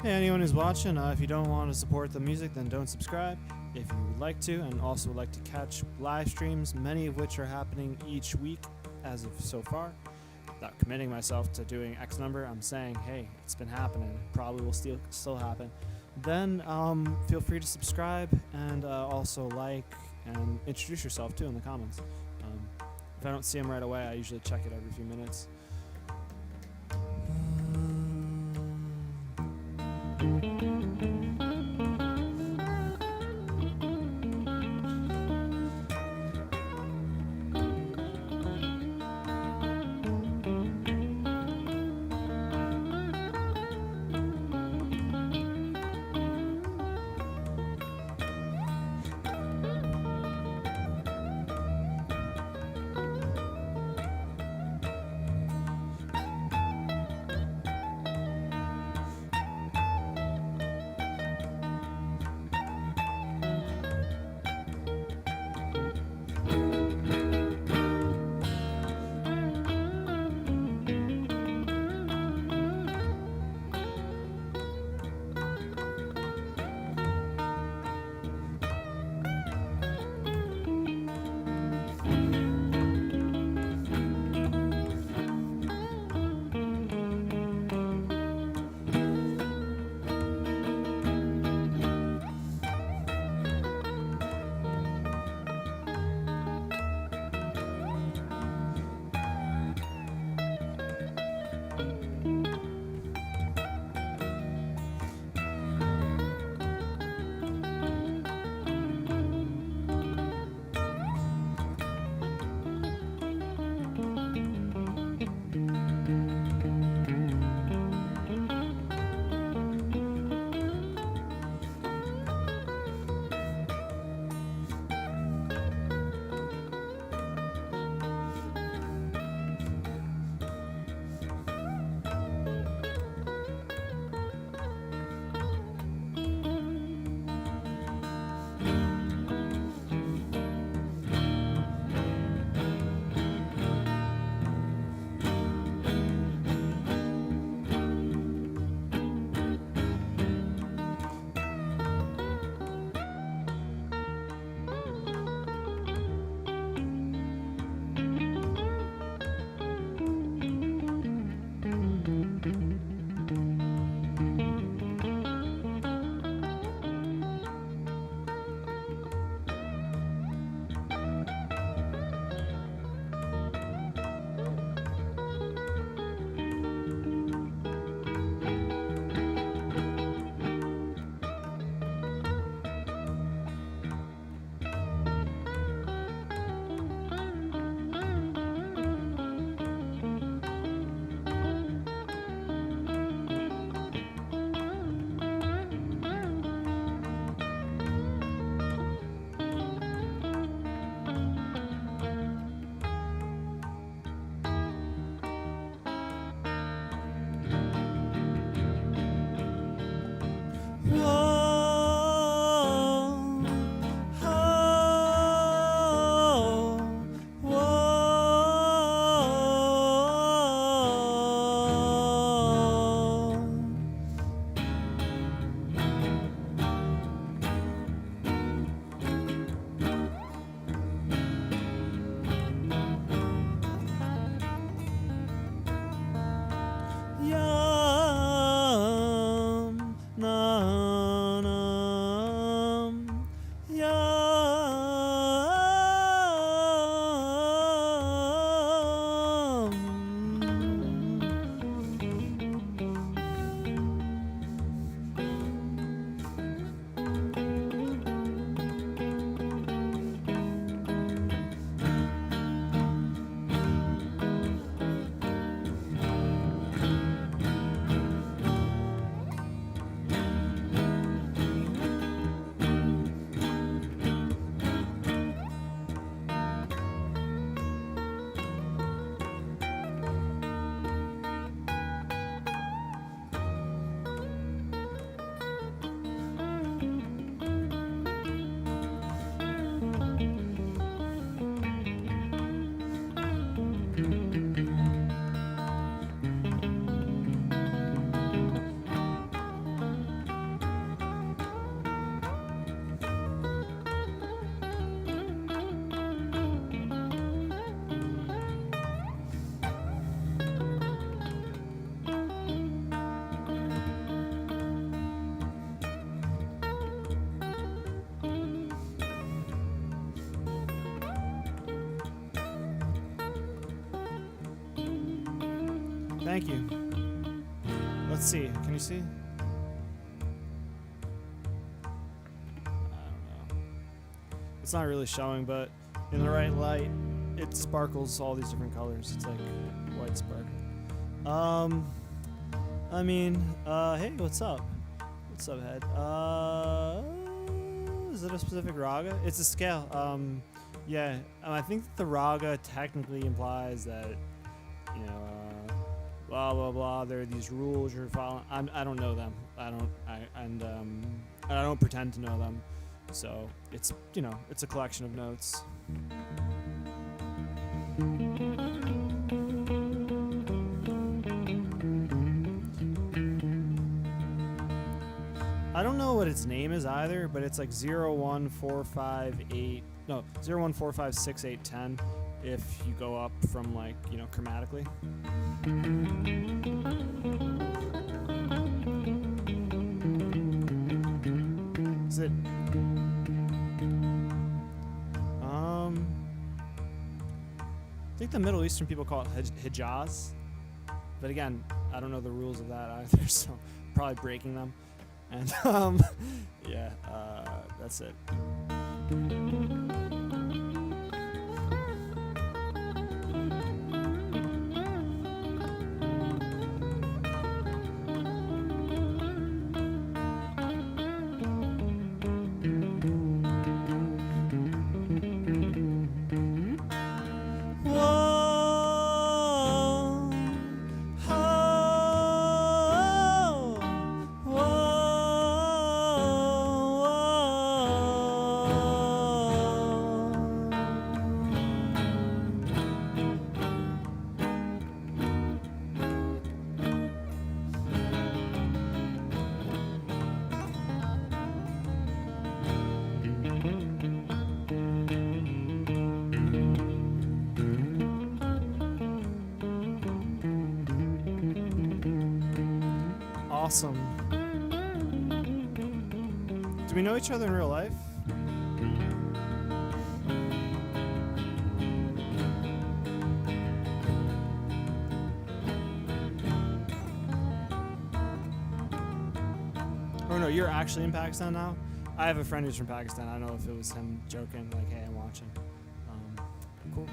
Speaker 1: Hey, anyone who's watching, if you don't want to support the music, then don't subscribe. If you would like to, and also would like to catch live streams, many of which are happening each week as of so far, without committing myself to doing X number, I'm saying, hey, it's been happening, probably will still happen, then feel free to subscribe and also like and introduce yourself too in the comments. If I don't see them right away, I usually check it every few minutes. Thank you. Let's see. Can you see? I don't know. It's not really showing, but in the right light, it sparkles all these different colors. It's like white spark. I mean, hey, what's up? What's up, head? Is it a specific raga? It's a scale. Yeah, I think that the raga technically implies that, you know, blah blah blah. There are these rules you're following. I don't know them. I don't pretend to know them. So it's, you know, it's a collection of notes. I don't know what its name is either, but it's like 01458. No, 0145681 if you go up from, like, you know, chromatically. Is it? I think the Middle Eastern people call it Hijaz, but again, I don't know the rules of that either, so probably breaking them. And yeah, that's it. Awesome. Do we know each other in real life? Oh no, you're actually in Pakistan now? I have a friend who's from Pakistan. I don't know if it was him joking, like, hey, I'm watching. Cool.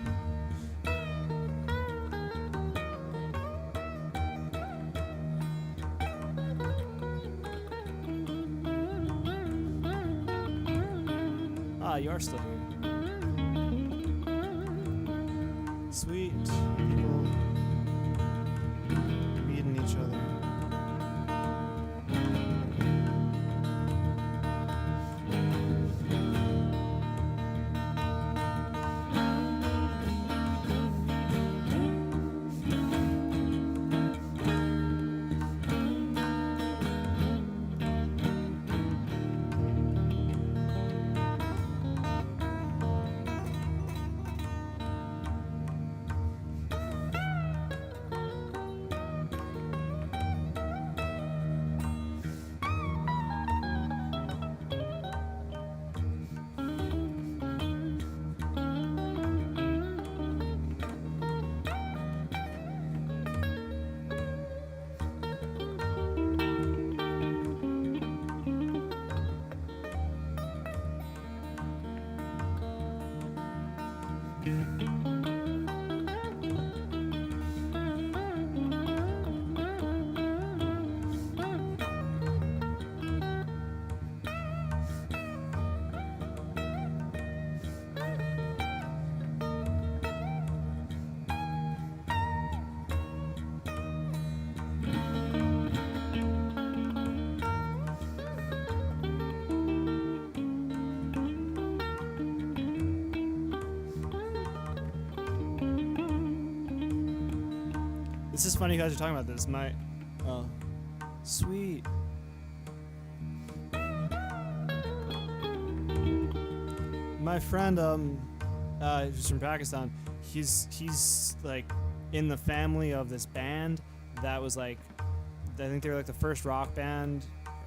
Speaker 1: You are still here. Sweet people meeting each other. This is funny you guys are talking about this. Sweet. My friend, who's from Pakistan, he's like in the family of this band that was like, I think they were like the first rock band.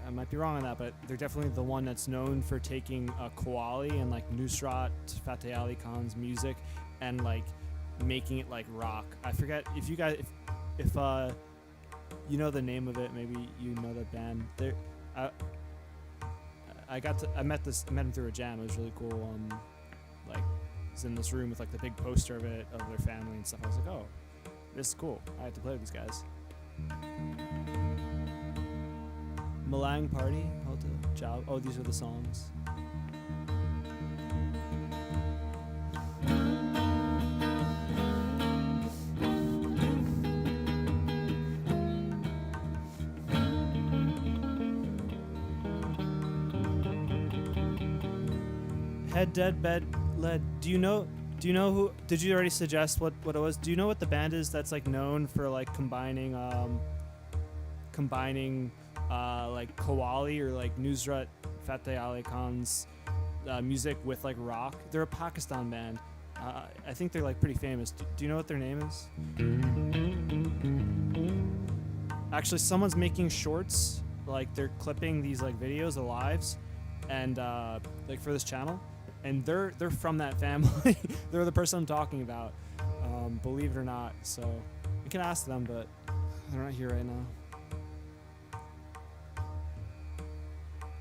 Speaker 1: I might be wrong on that, but they're definitely the one that's known for taking Qawwali and like Nusrat Fateh Ali Khan's music and like making it like rock. I forget if if you know the name of it, maybe you know the band. I met him through a jam. It was really cool. Like, he's in this room with like the big poster of it, of their family and stuff. I was like, oh, this is cool. I have to play with these guys. Malang Party, Job. Oh, these are the songs. Head Dead Bed Led. Do you know who? Did you already suggest what it was? Do you know what the band is that's like known for like combining like Qawwali or like Nusrat Fateh Ali Khan's music with like rock? They're a Pakistan band. I think they're like pretty famous. Do you know what their name is? Actually, someone's making shorts. Like they're clipping these like videos of lives, and like for this channel. And they're from that family. They're the person I'm talking about, believe it or not. So we can ask them, but they're not here right now.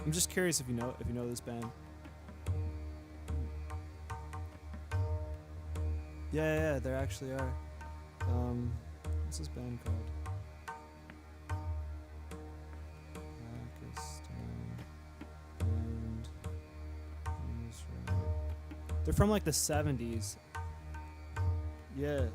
Speaker 1: I'm just curious if you know this band. Yeah, there actually are. What's this band called? They're from like the 70s. Yeah.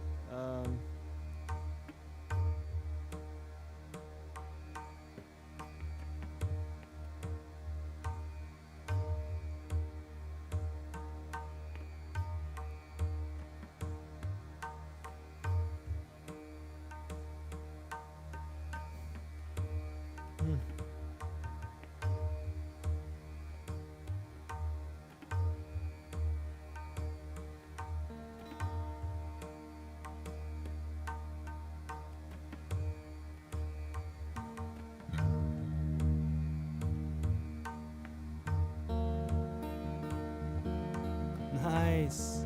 Speaker 1: Nice.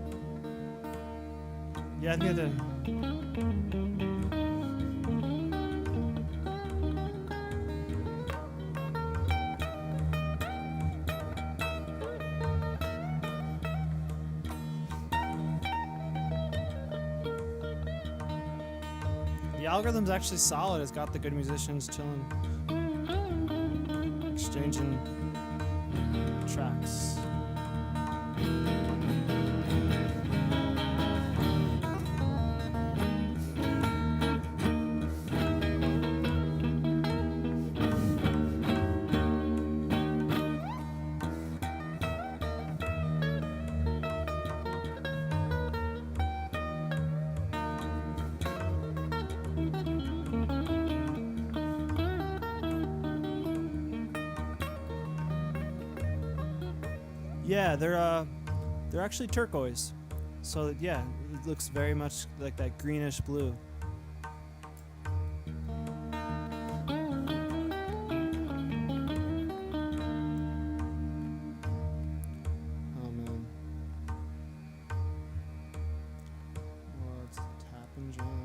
Speaker 1: Yeah, I think the algorithm's actually solid. It's got the good musicians chilling, exchanging tracks. Yeah, they're actually turquoise. So yeah, it looks very much like that greenish blue. Oh man. What's the tap and jam?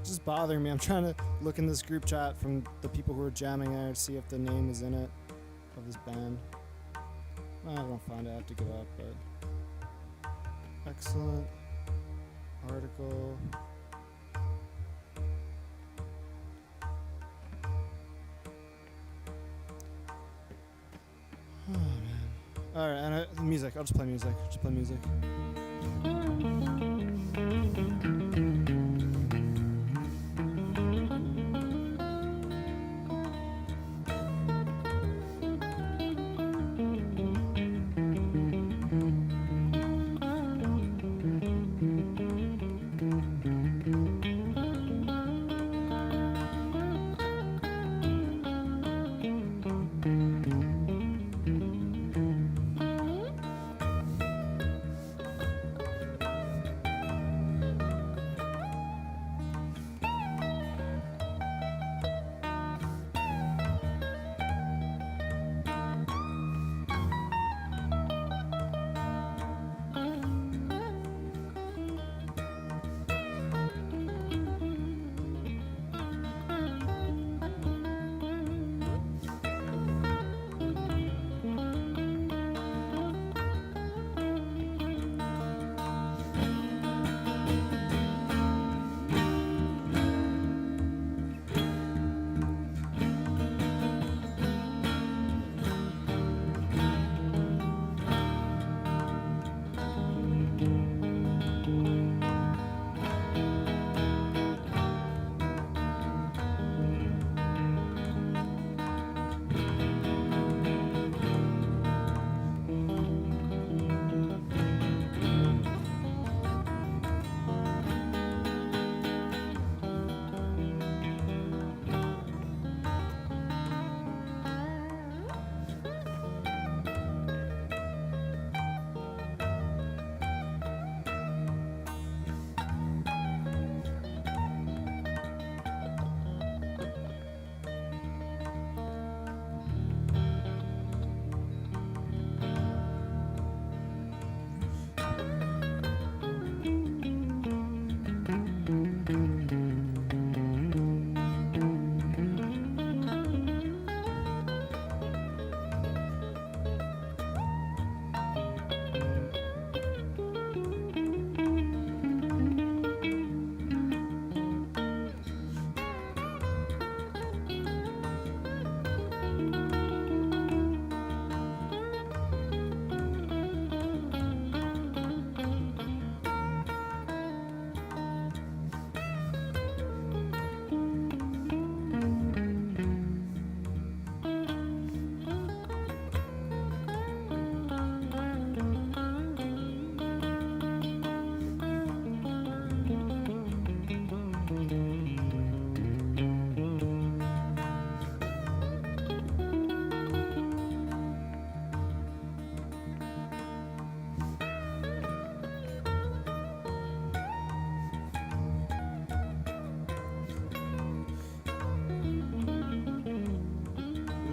Speaker 1: Just bothering me. I'm trying to look in this group chat from the people who are jamming there to see if the name is in it of this band. I don't find it. I have to give up, but excellent article. Oh man. All right, and music. I'll just play music. Just play music.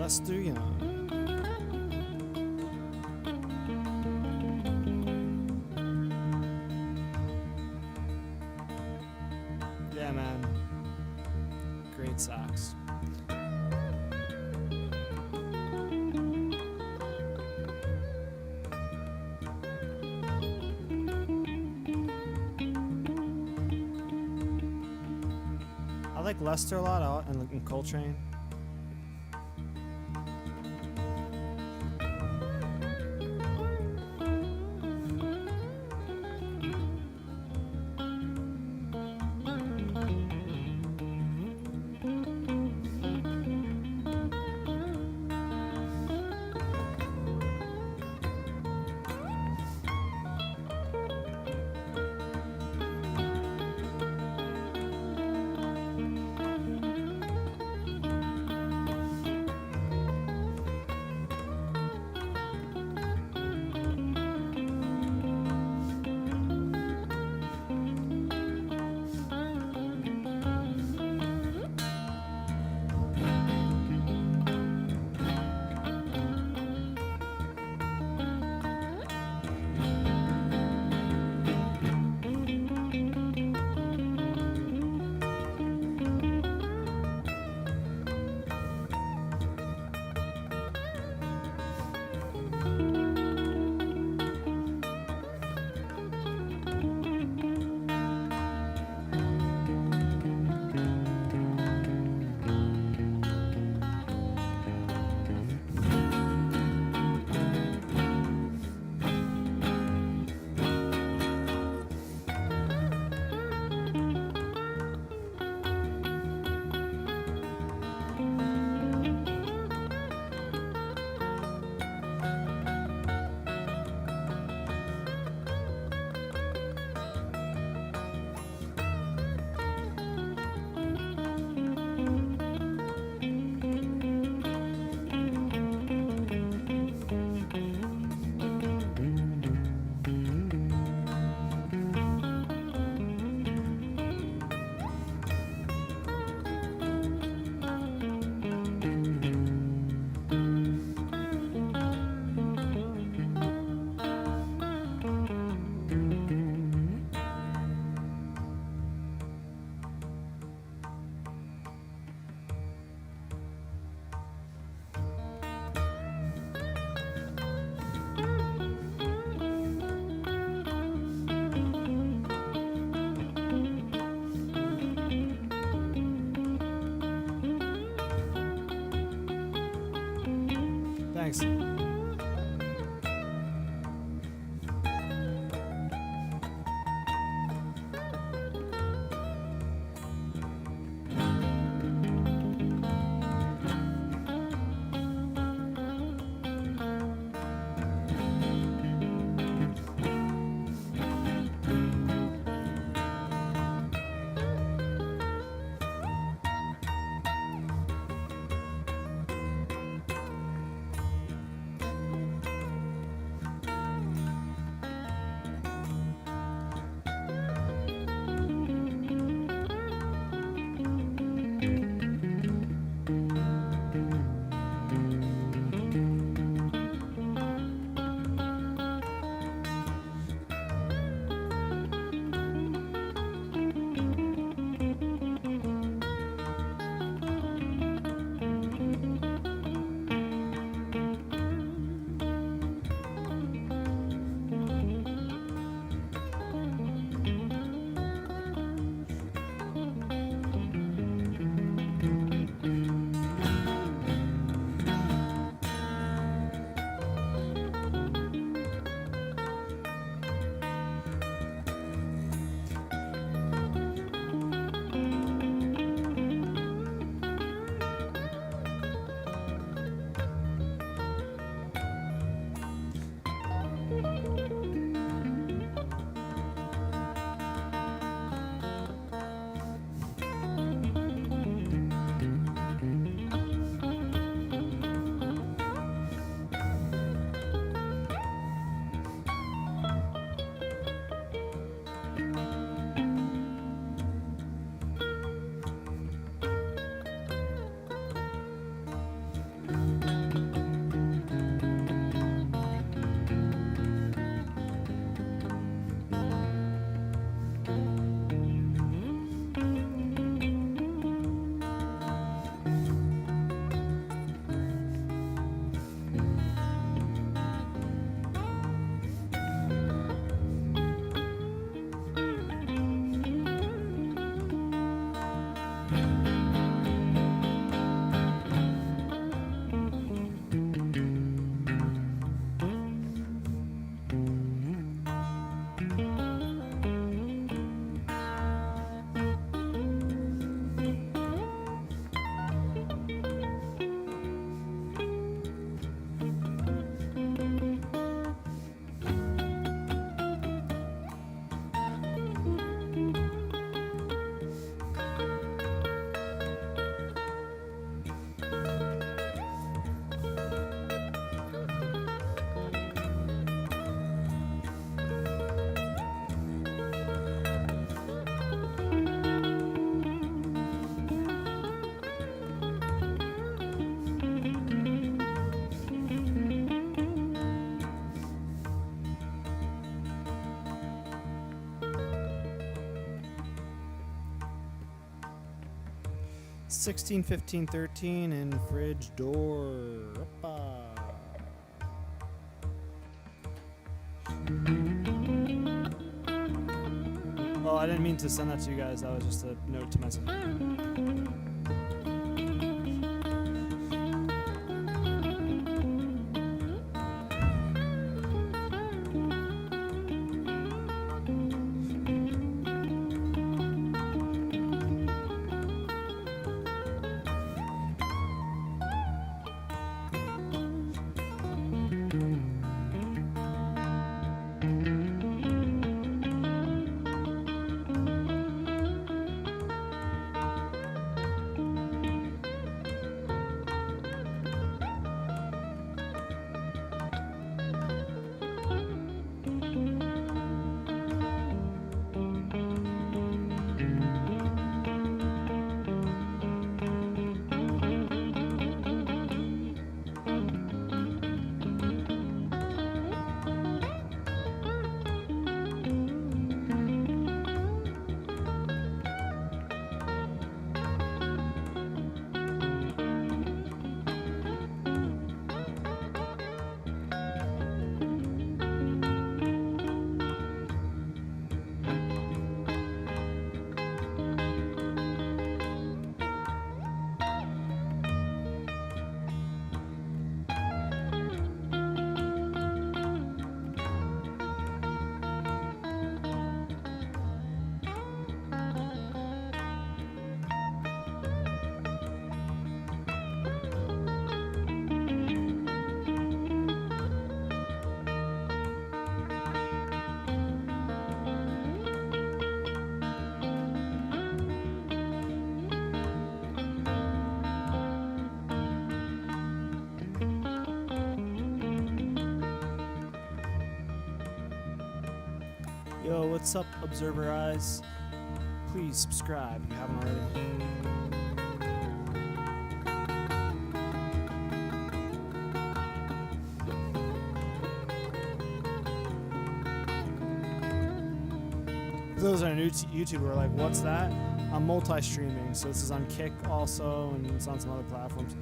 Speaker 1: Lester Young. Yeah, man. Great sax. I like Lester a lot and Coltrane. Thanks. 16, 15, 13 in fridge door. Oppa. Oh, I didn't mean to send that to you guys. That was just a note to myself. Yo, what's up, Observer Eyes? Please subscribe if you haven't already. For those that are new to YouTube who are like, what's that? I'm multi-streaming, so this is on Kick also, and it's on some other platforms.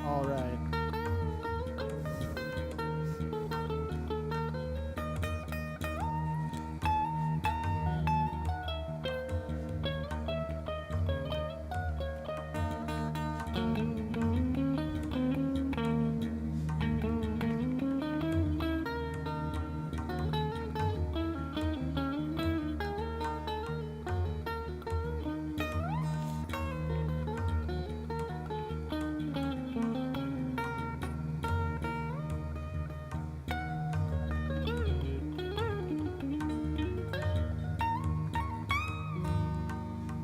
Speaker 1: All right.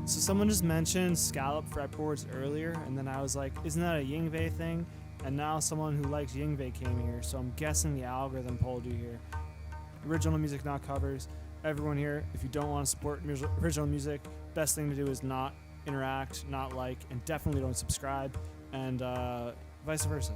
Speaker 1: So someone just mentioned scallop fretboards earlier, and then I was like, isn't that a Yngwie thing? And now someone who likes Yngwie came here, so I'm guessing the algorithm pulled you here. Original music, not covers. Everyone here, if you don't want to support original music, best thing to do is not interact, not like, and definitely don't subscribe, and vice versa.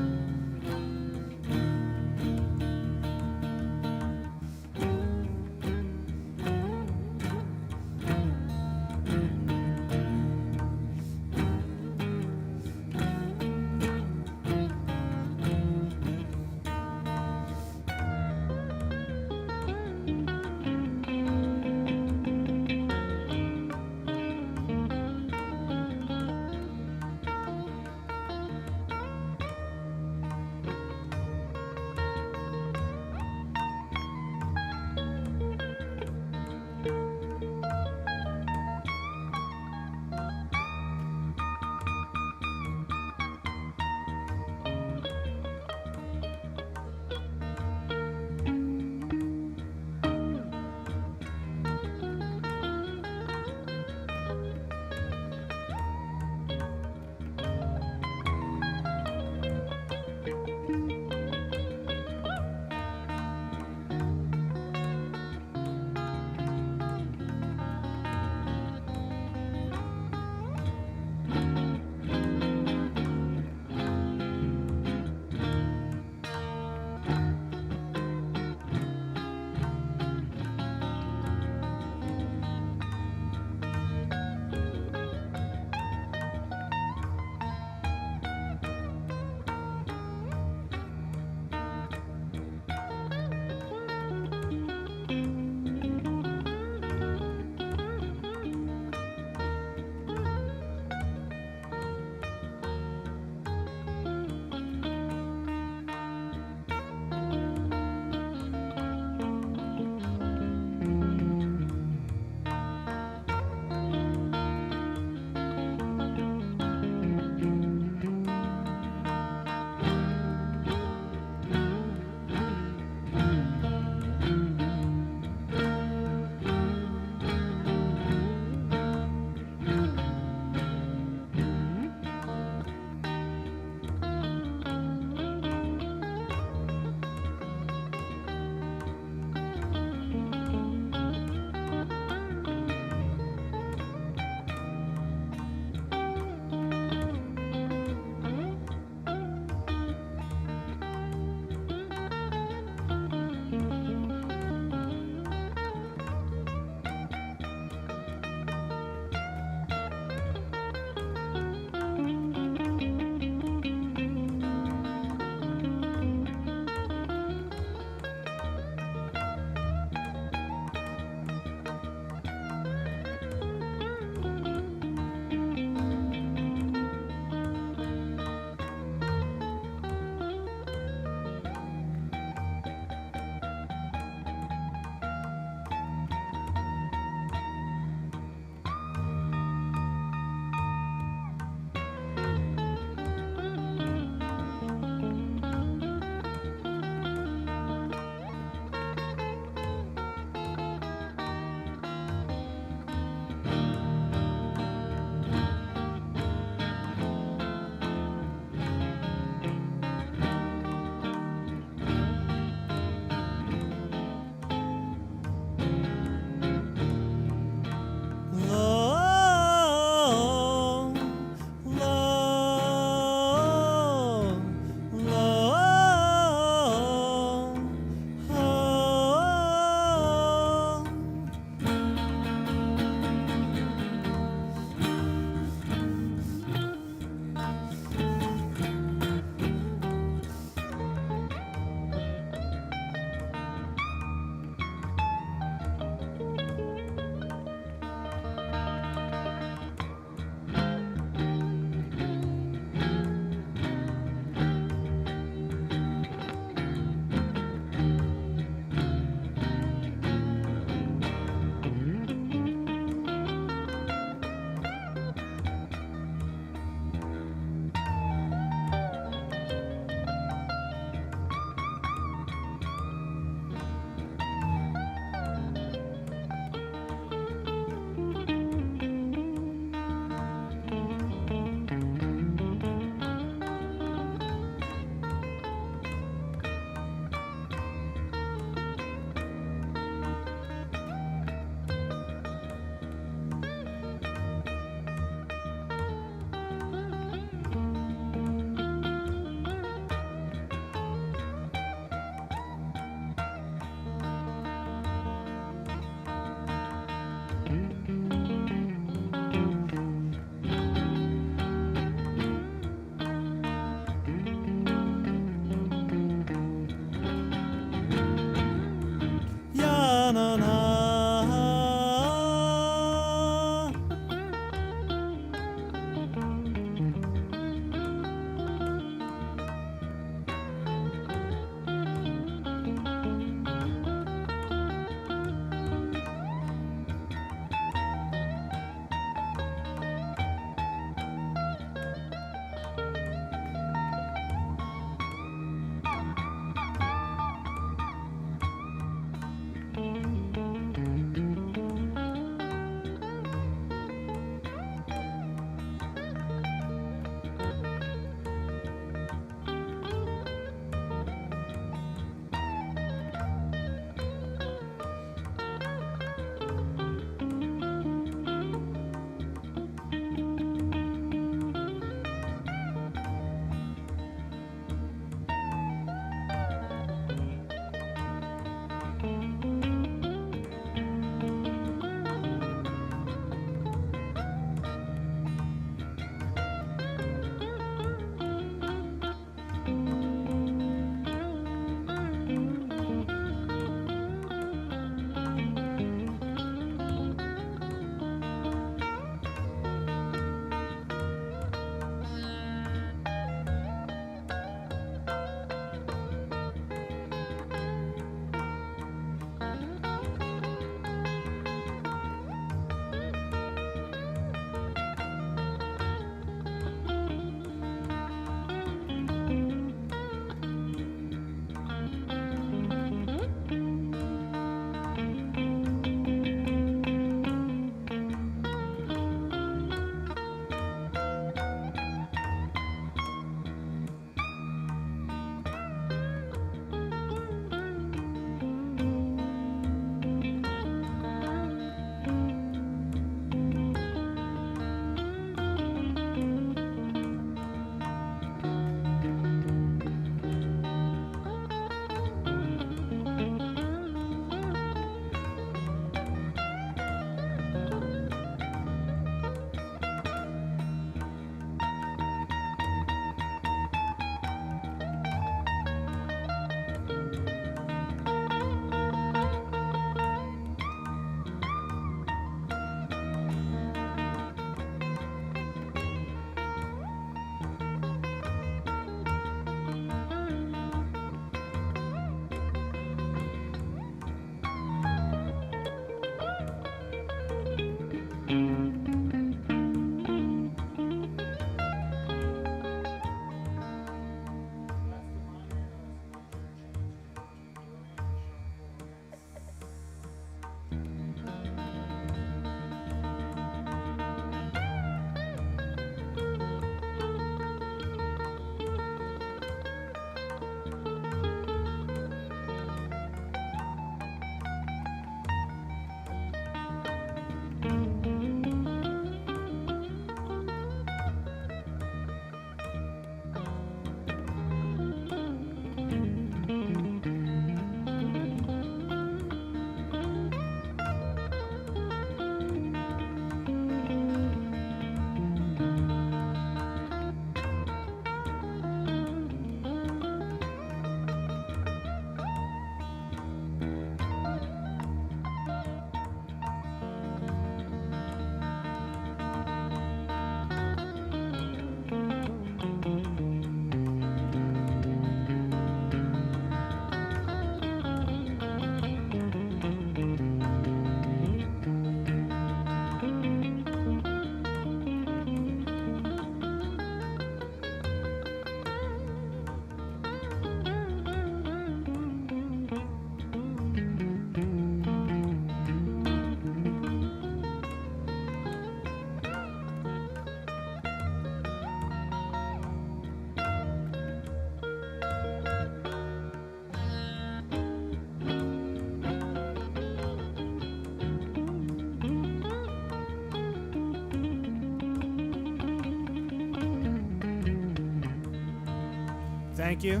Speaker 1: Thank you,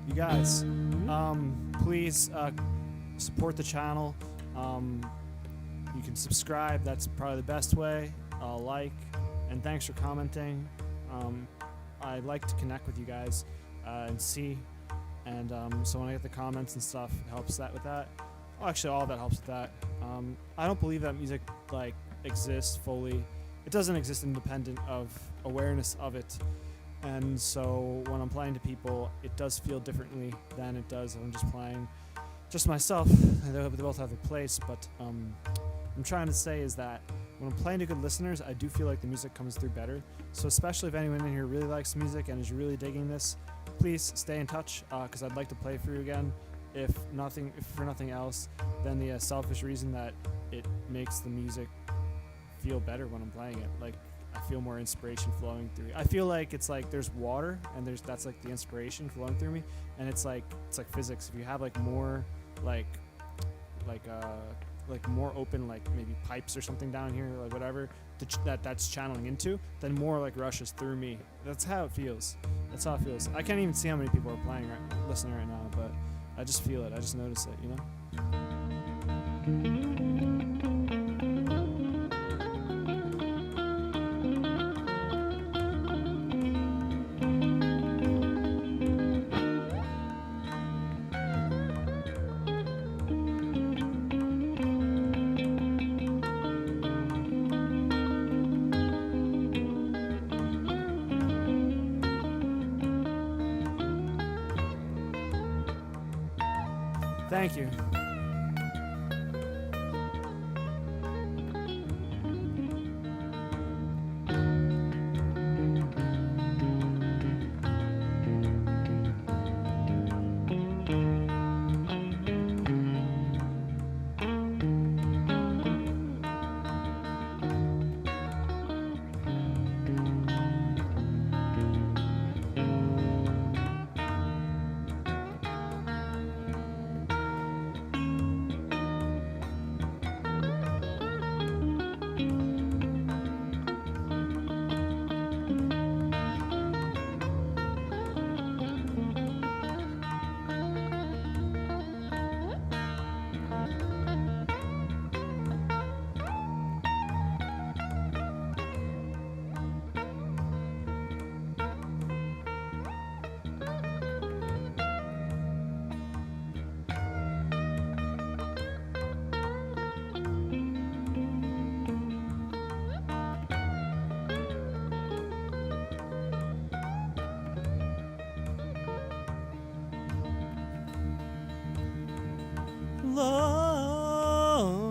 Speaker 1: you guys. Please support the channel. You can subscribe. That's probably the best way. Like, and thanks for commenting. I like to connect with you guys and see. And so when I get the comments and stuff, it helps that with that. Well, actually, all that helps with that. I don't believe that music like exists fully. It doesn't exist independent of awareness of it. And so when I'm playing to people, it does feel differently than it does if I'm just playing just myself. They both have their place, but I'm trying to say is that when I'm playing to good listeners, I do feel like the music comes through better. So especially if anyone in here really likes music and is really digging this, please stay in touch because I'd like to play for you again. If for nothing else, than the selfish reason that it makes the music feel better when I'm playing it. Like I feel more inspiration flowing through. I feel like it's like there's water and that's like the inspiration flowing through me, and it's like physics. If you have like more like more open like maybe pipes or something down here, like whatever that's channeling into, then more like rushes through me. That's how it feels. That's how it feels. I can't even see how many people are listening right now, but I just feel it. I just notice it, you know? Thank you.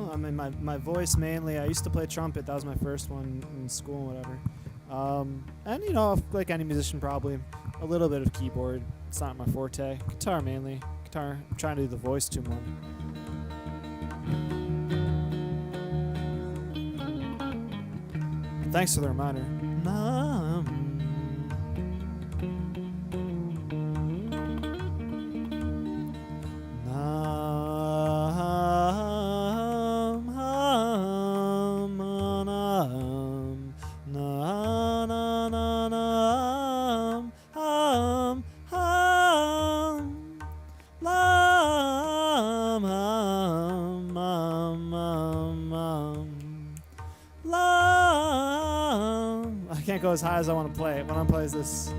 Speaker 1: I mean, my voice mainly. I used to play trumpet. That was my first one in school and whatever. And you know, like any musician, probably a little bit of keyboard. It's not my forte. Guitar mainly. Guitar. I'm trying to do the voice too much. Thanks for the reminder. I can't go as high as I want to play it. When I play this.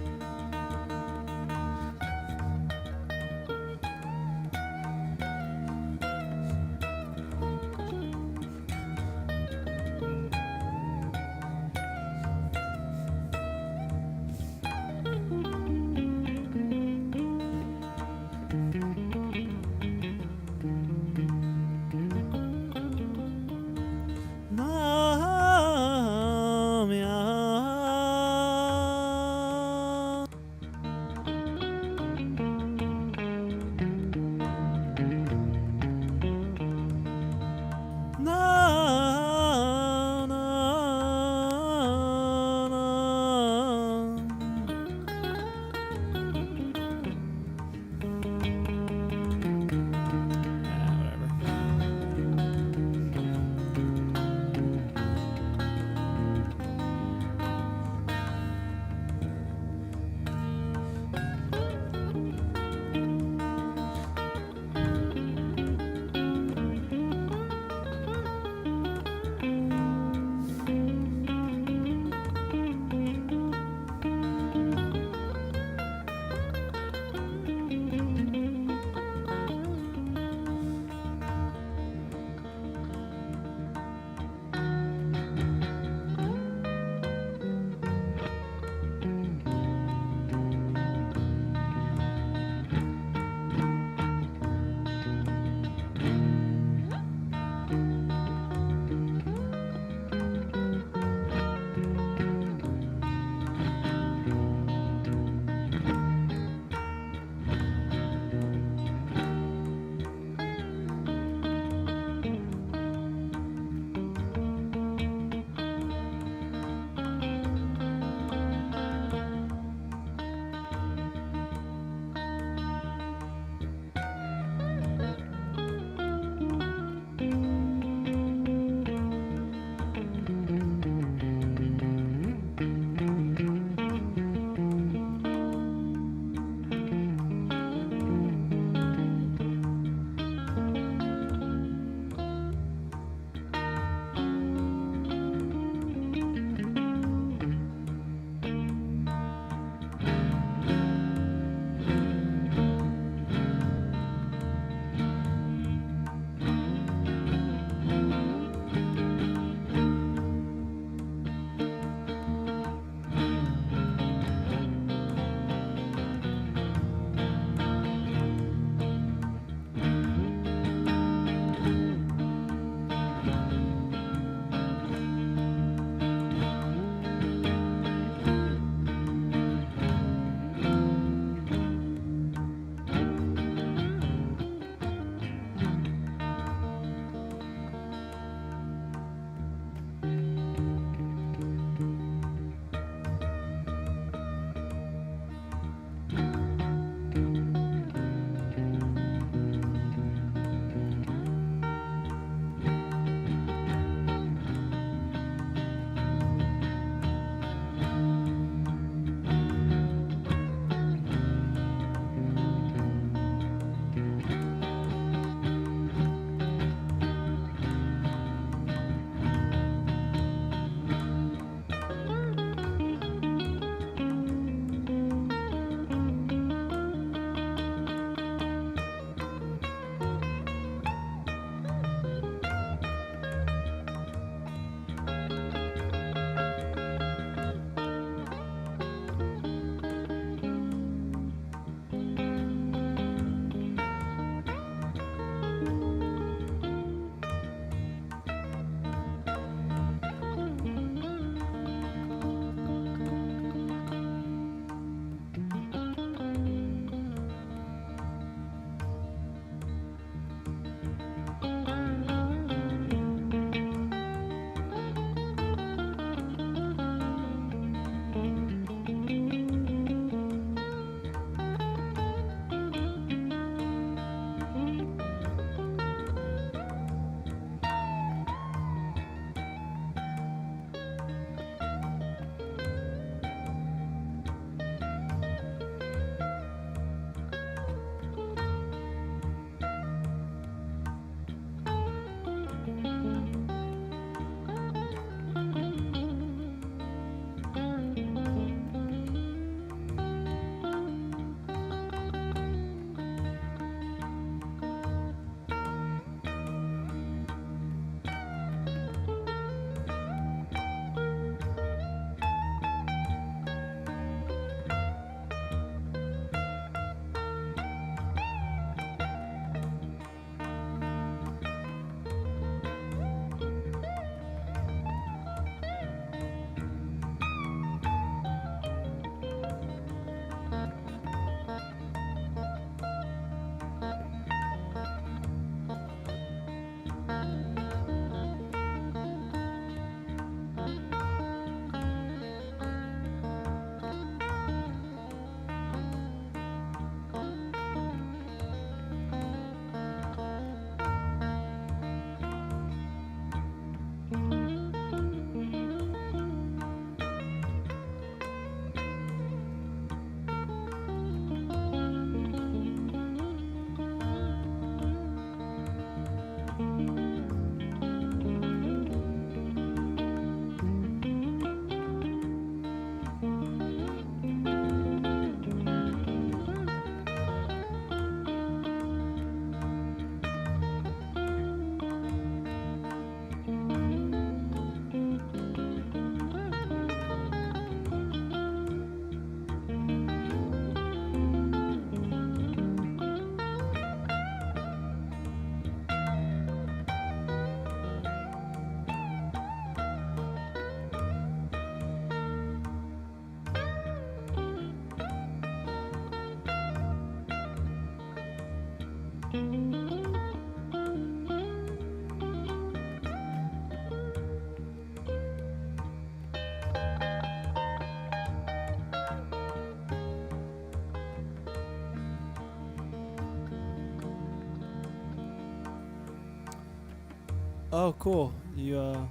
Speaker 1: Oh, cool. You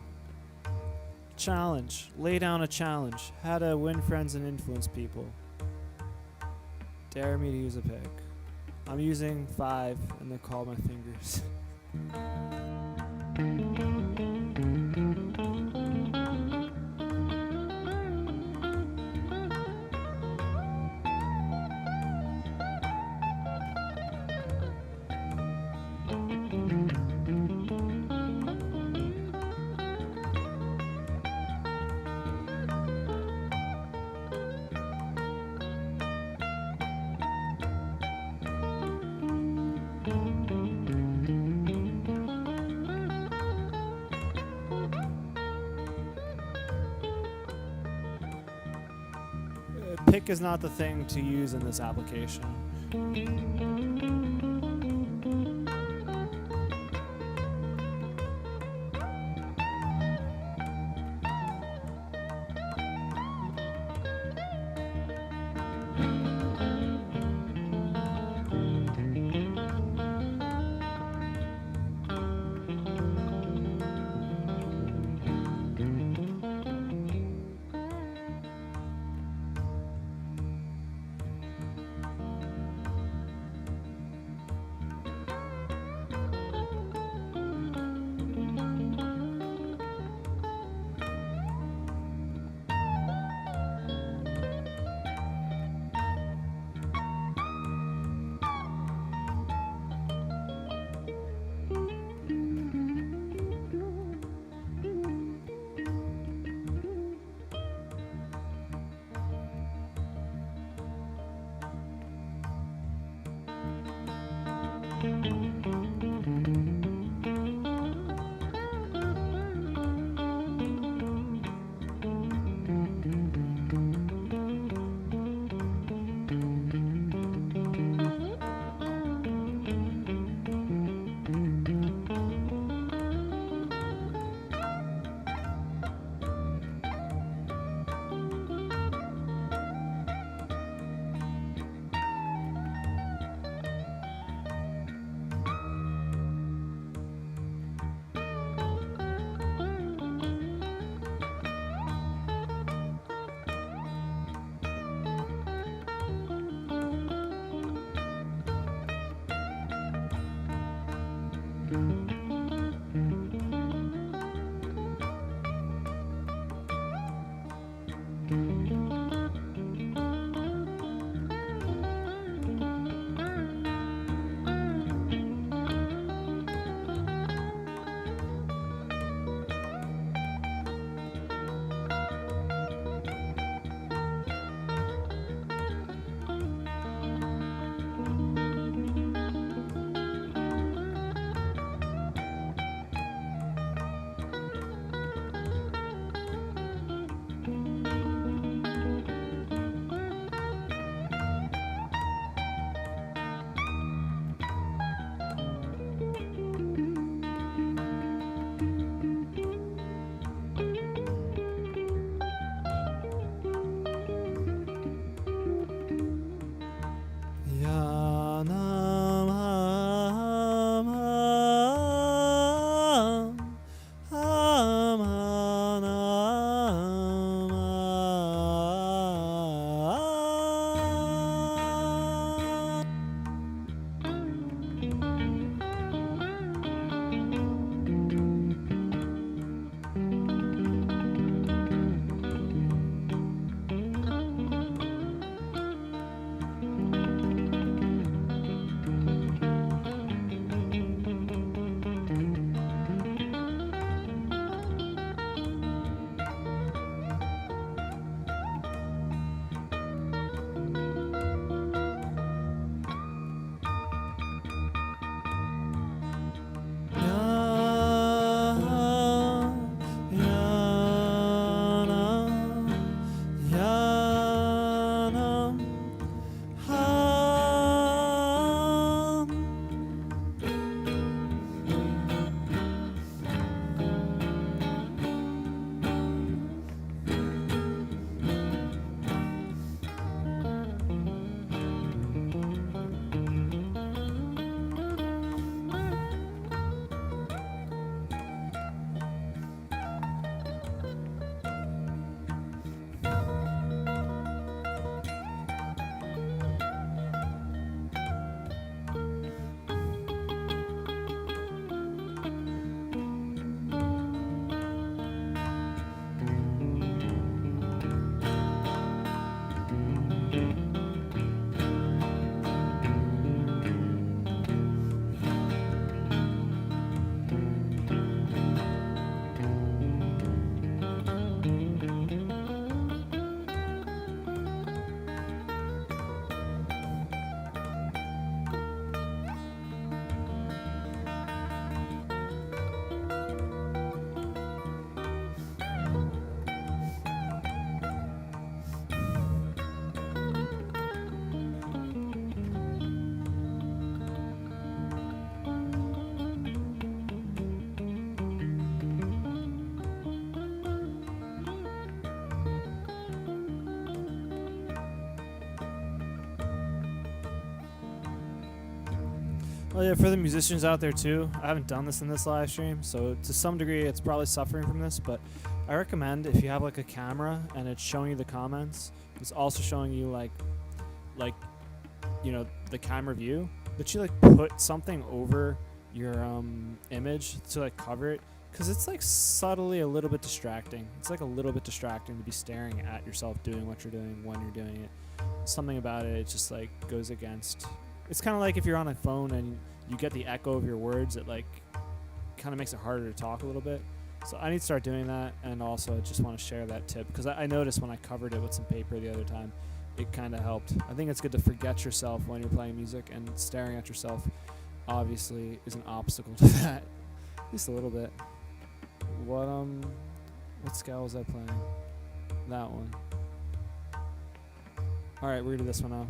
Speaker 1: challenge. Lay down a challenge. How to win friends and influence people. Dare me to use a pick. I'm using 5 and then call my fingers. Pick is not the thing to use in this application. Oh yeah, for the musicians out there too, I haven't done this in this live stream, so to some degree it's probably suffering from this, but I recommend if you have like a camera and it's showing you the comments, it's also showing you like you know, the camera view, that you like put something over your image to like cover it, because it's like subtly a little bit distracting. It's like a little bit distracting to be staring at yourself doing what you're doing when you're doing it. Something about it just like goes against. It's kind of like if you're on a phone and you get the echo of your words, it like kind of makes it harder to talk a little bit. So I need to start doing that, and also I just want to share that tip because I noticed when I covered it with some paper the other time, it kind of helped. I think it's good to forget yourself when you're playing music, and staring at yourself obviously is an obstacle to that, at least a little bit. What scale was I playing? That one. All right, we're gonna do this one now.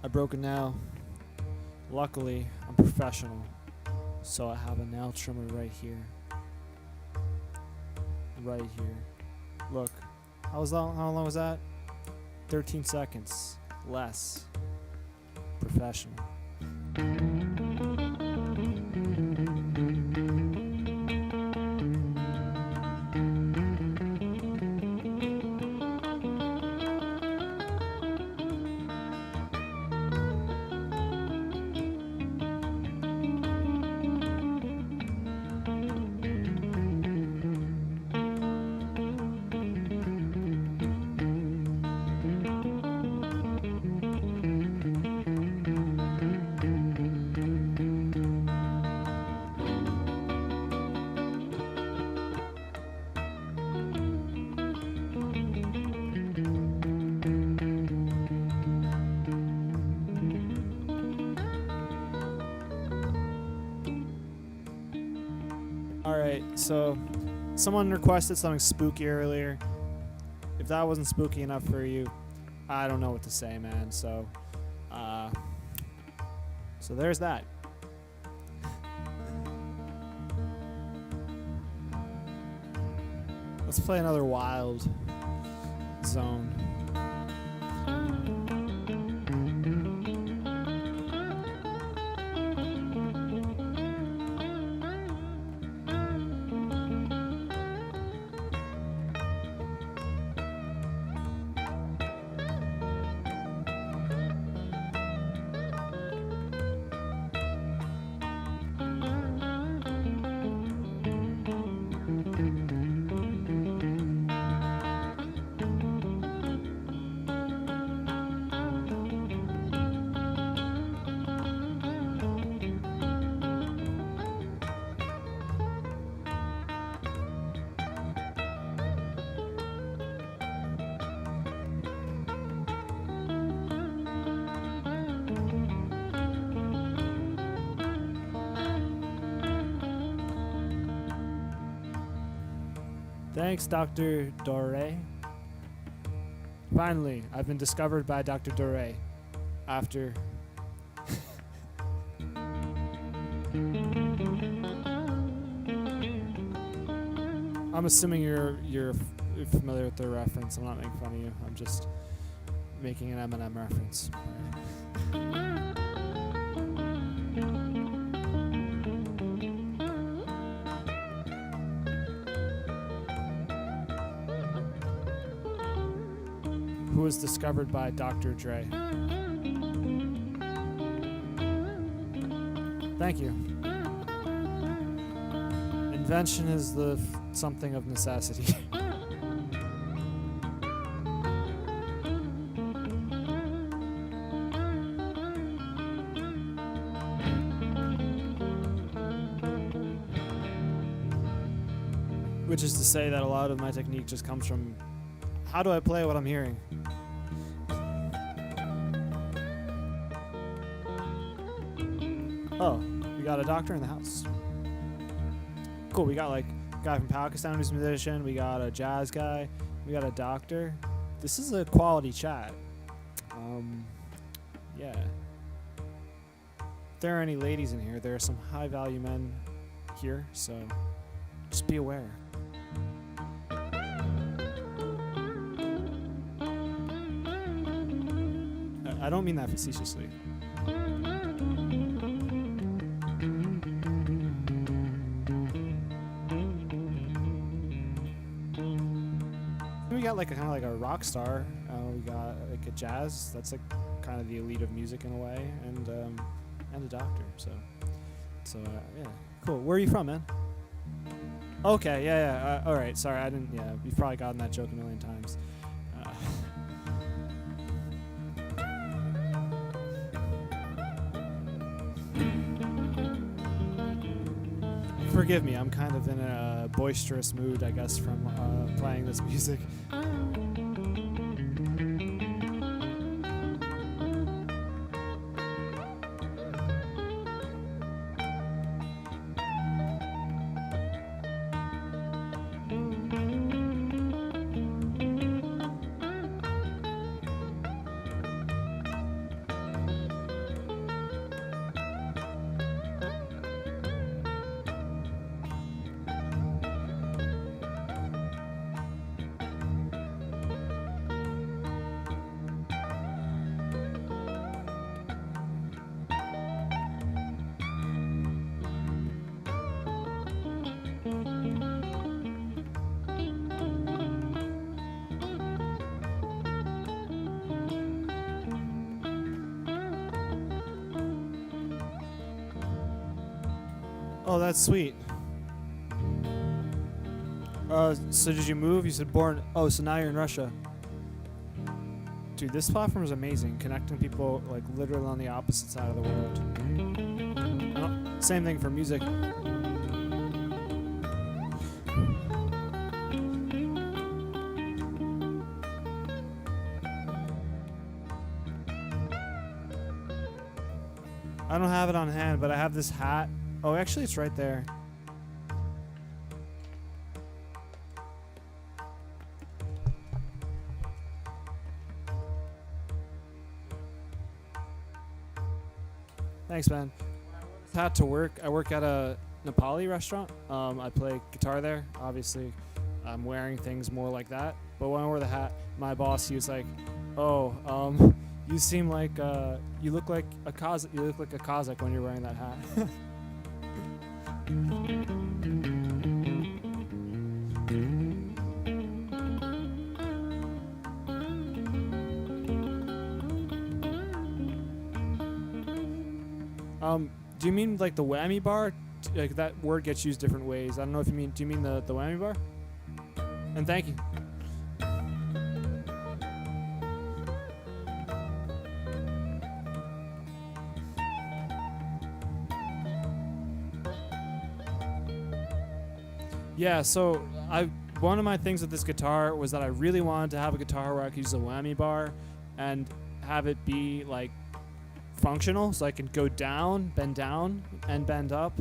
Speaker 1: I broke a nail. Luckily, I'm professional, so I have a nail trimmer right here. Right here. Look, how long was that? 13 seconds. Less. Professional. Alright, so someone requested something spooky earlier. If that wasn't spooky enough for you, I don't know what to say, man. So there's that. Let's play another Wild Zone. Thanks, Dr. Dore. Finally, I've been discovered by Dr. Dore after... I'm assuming you're familiar with the reference. I'm not making fun of you. I'm just making an Eminem reference. Who was discovered by Dr. Dre. Thank you. Invention is the something of necessity. Which is to say that a lot of my technique just comes from how do I play what I'm hearing? Oh, we got a doctor in the house. Cool, we got like a guy from Pakistan who's a musician, we got a jazz guy, we got a doctor. This is a quality chat. Yeah. If there are any ladies in here, there are some high value men here, so just be aware. I don't mean that facetiously. We got like a kind of like a rock star. We got like a jazz. That's like kind of the elite of music in a way, and a doctor. So yeah, cool. Where are you from, man? Okay, yeah. All right. Sorry, I didn't. Yeah, you've probably gotten that joke a million times. Forgive me, I'm kind of in a boisterous mood, I guess, from playing this music. Oh, that's sweet. So did you move? You said born. Oh, so now you're in Russia. Dude, this platform is amazing, connecting people like literally on the opposite side of the world. Same thing for music. I don't have it on hand, but I have this hat. Oh, actually, it's right there. Thanks, man. I had to work. I work at a Nepali restaurant. I play guitar there. Obviously, I'm wearing things more like that. But when I wore the hat, my boss, he was like, "Oh, you seem like you look like a Kazakh. You look like a Kazakh when you're wearing that hat." Do you mean like the whammy bar? Like that word gets used different ways. I don't know if you mean. Do you mean the whammy bar? And thank you. Yeah, so one of my things with this guitar was that I really wanted to have a guitar where I could use a whammy bar and have it be like functional, so I can go down, and bend up,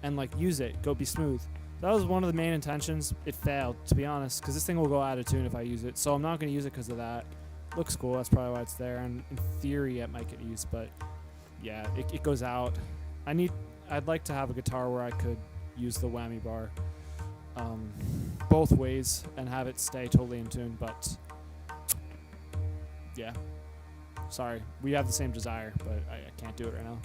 Speaker 1: and like use it, be smooth. That was one of the main intentions. It failed, to be honest, because this thing will go out of tune if I use it. So I'm not going to use it because of that. Looks cool, that's probably why it's there, and in theory it might get used, but yeah, it goes out. I'd like to have a guitar where I could use the whammy bar both ways and have it stay totally in tune, but yeah. Sorry, we have the same desire, but I can't do it right now.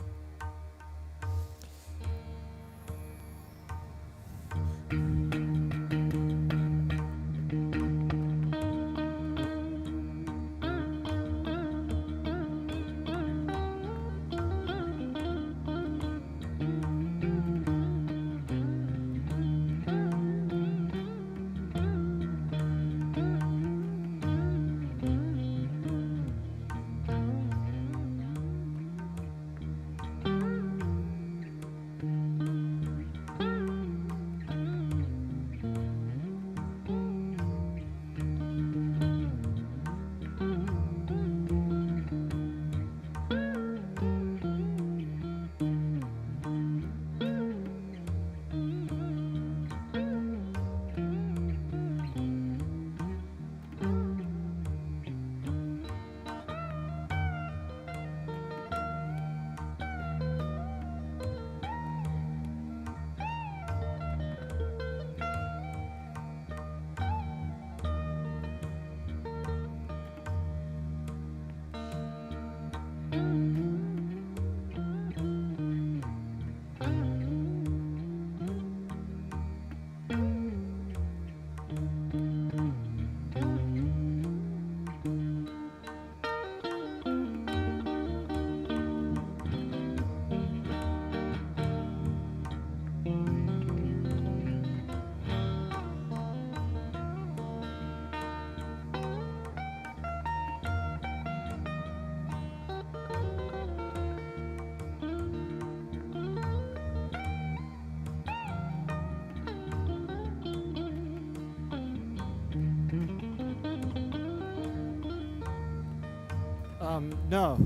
Speaker 1: No.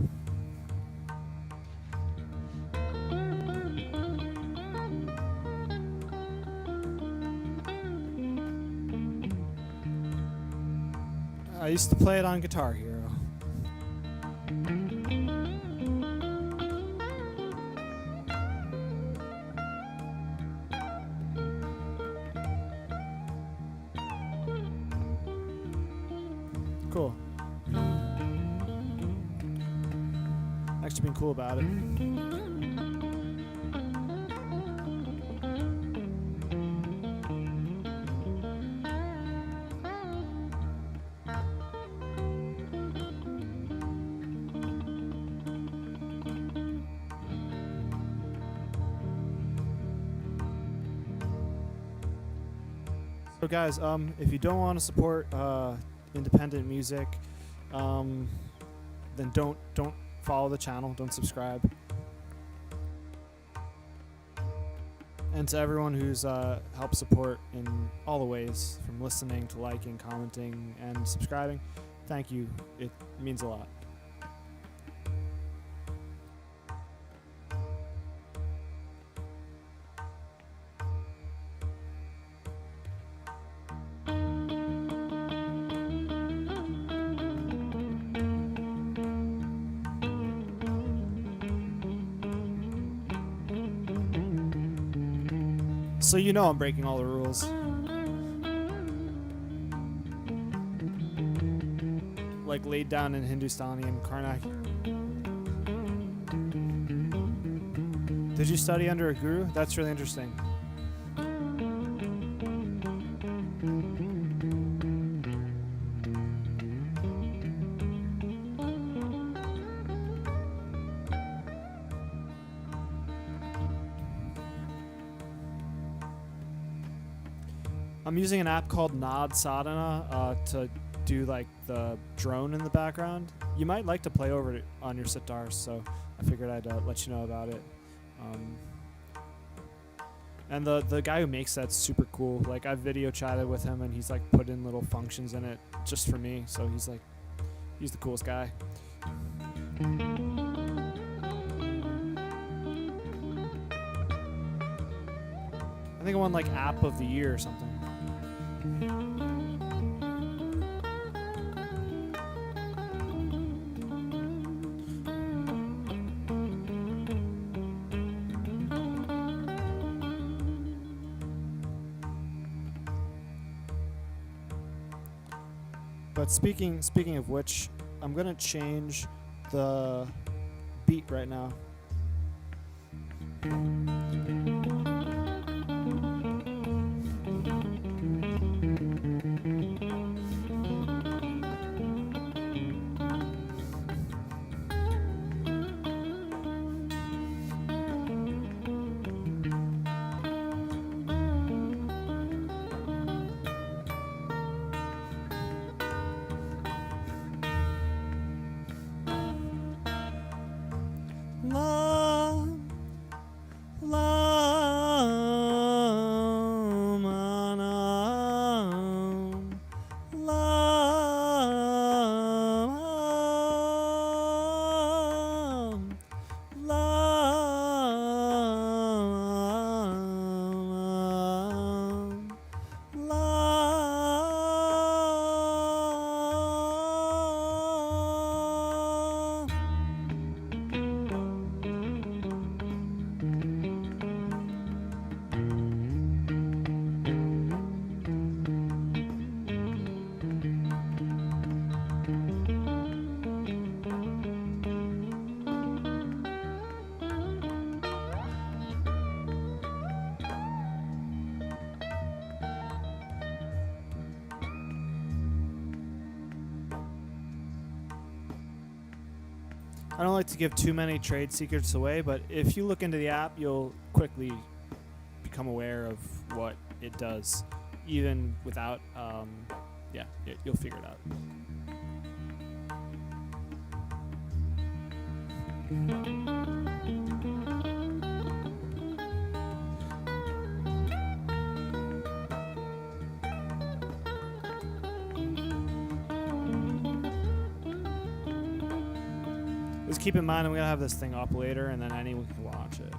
Speaker 1: I used to play it on Guitar Hero. Cool. Actually being cool about it. So guys, if you don't want to support independent music, then don't follow the channel, don't subscribe. And to everyone who's helped support in all the ways, from listening to liking, commenting, and subscribing, thank you. It means a lot. So you know I'm breaking all the rules. Like laid down in Hindustani and Karnataka. Did you study under a guru? That's really interesting. I'm using an app called Nod Sadhana to do like the drone in the background. You might like to play over it on your sitars, so I figured I'd let you know about it. And the guy who makes that's super cool. Like I've video chatted with him, and he's like put in little functions in it just for me. So he's the coolest guy. I think I won like App of the Year or something. But speaking of which, I'm gonna change the beat right now. I don't like to give too many trade secrets away, but if you look into the app, you'll quickly become aware of what it does, even without, you'll figure it out. Just keep in mind I'm going to have this thing up later, and then anyone can watch it.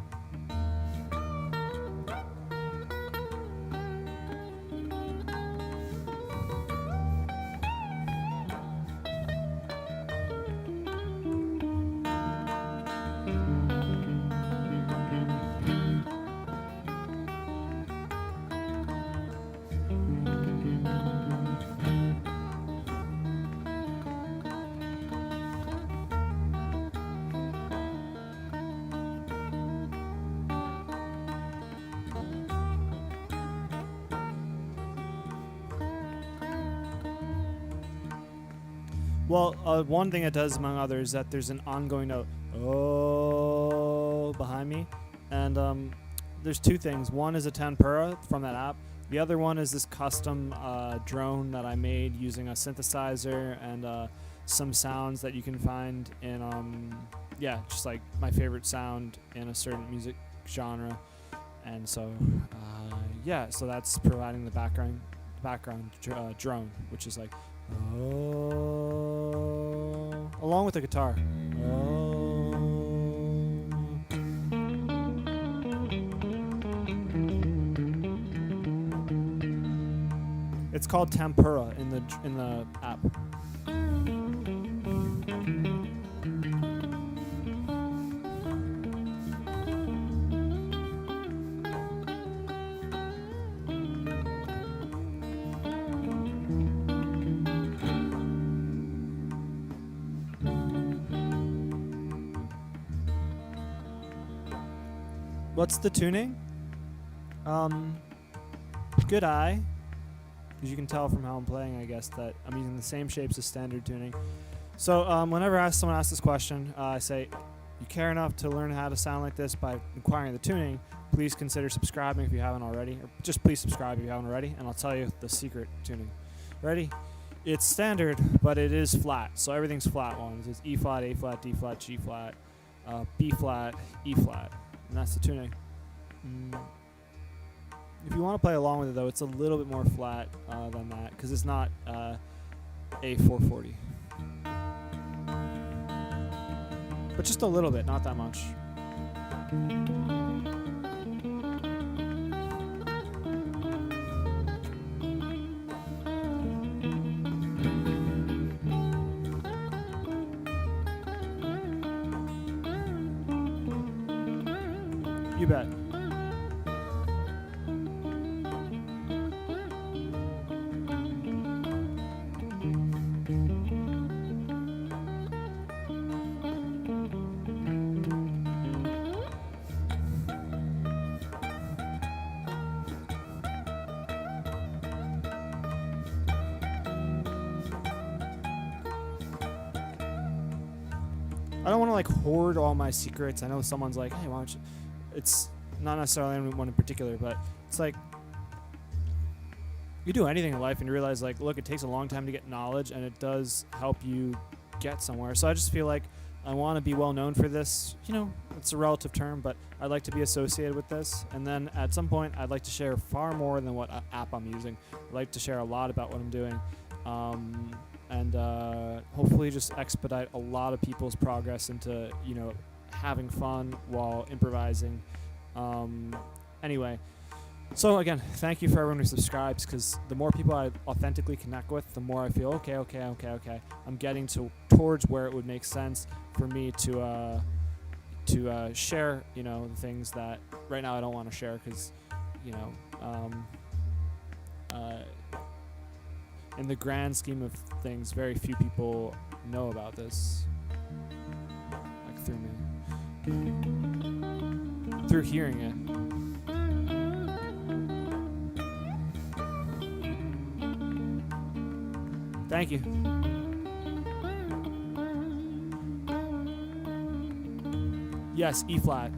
Speaker 1: Well, one thing it does, among others, is that there's an ongoing note, oh, behind me. And there's two things. One is a tempura from that app. The other one is this custom drone that I made using a synthesizer and some sounds that you can find in, just like my favorite sound in a certain music genre. And so, so that's providing the background drone, which is like, oh, along with the guitar. Oh. It's called Tempura in the app. What's the tuning? Good eye. As you can tell from how I'm playing, I guess, that I'm using the same shapes as standard tuning. So whenever someone asks this question, I say, you care enough to learn how to sound like this by acquiring the tuning, please consider subscribing if you haven't already. Or just please subscribe if you haven't already, and I'll tell you the secret tuning. Ready? It's standard, but it is flat. So everything's flat ones. It's E flat, A flat, D flat, G flat, B flat, E flat. And that's the tuning. If you want to play along with it, though, it's a little bit more flat than that, because it's not A440. But just a little bit, not that much. You bet. I don't want to like hoard all my secrets. I know someone's like, hey, why don't you? It's not necessarily anyone in particular, but it's like you do anything in life and you realize, like, look, it takes a long time to get knowledge, and it does help you get somewhere. So I just feel like I want to be well known for this. You know, it's a relative term, but I'd like to be associated with this. And then at some point, I'd like to share far more than what app I'm using. I'd like to share a lot about what I'm doing. And hopefully just expedite a lot of people's progress into, you know, having fun while improvising. Anyway, so again, thank you for everyone who subscribes, because the more people I authentically connect with, the more I feel, okay, I'm getting towards where it would make sense for me to share, you know, the things that right now I don't want to share, because, you know, in the grand scheme of things, very few people know about this, like through me, through hearing it. Thank you. Yes, E flat.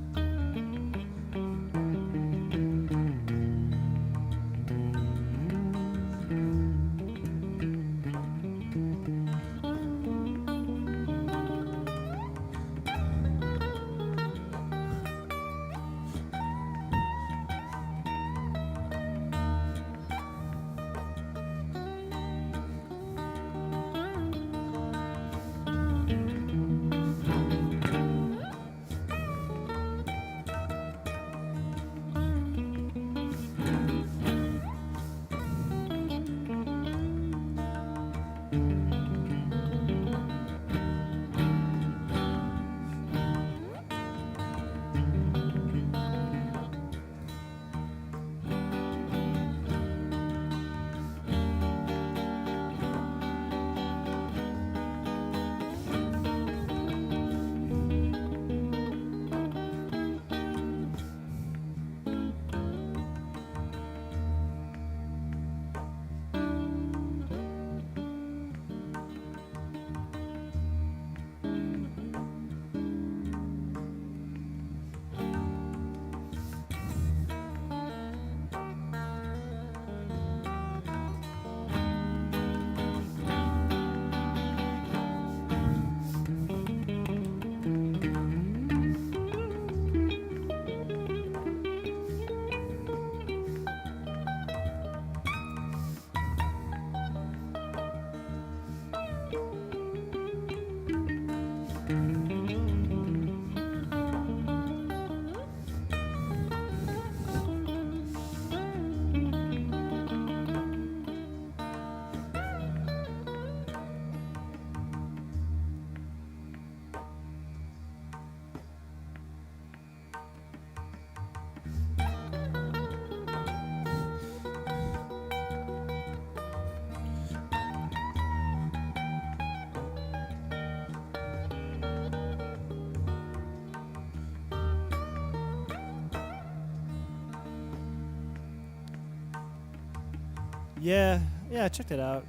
Speaker 1: Yeah, I checked it out.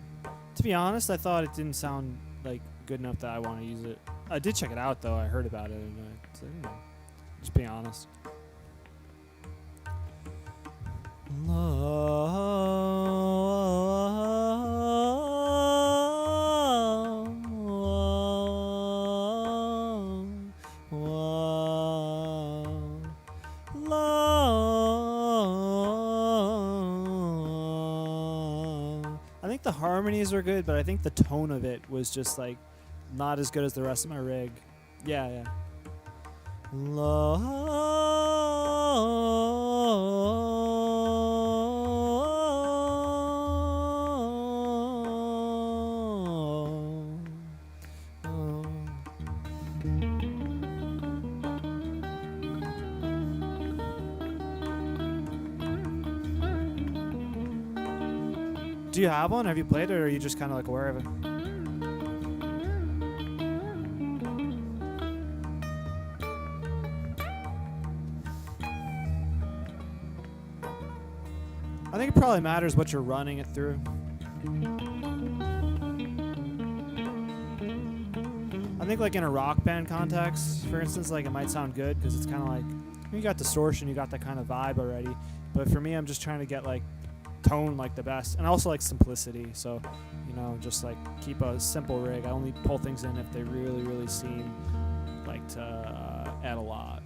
Speaker 1: To be honest, I thought it didn't sound like good enough that I want to use it. I did check it out though. I heard about it, and I said, just being honest. I think the harmonies were good, but I think the tone of it was just like not as good as the rest of my rig. Yeah. Do you have one? Have you played it, or are you just kind of like aware of it? I think it probably matters what you're running it through. I think like in a rock band context, for instance, like it might sound good because it's kind of like you got distortion, you got that kind of vibe already. But for me, I'm just trying to get like tone like the best, and also like simplicity. So, just like keep a simple rig. I only pull things in if they really, really seem like to add a lot.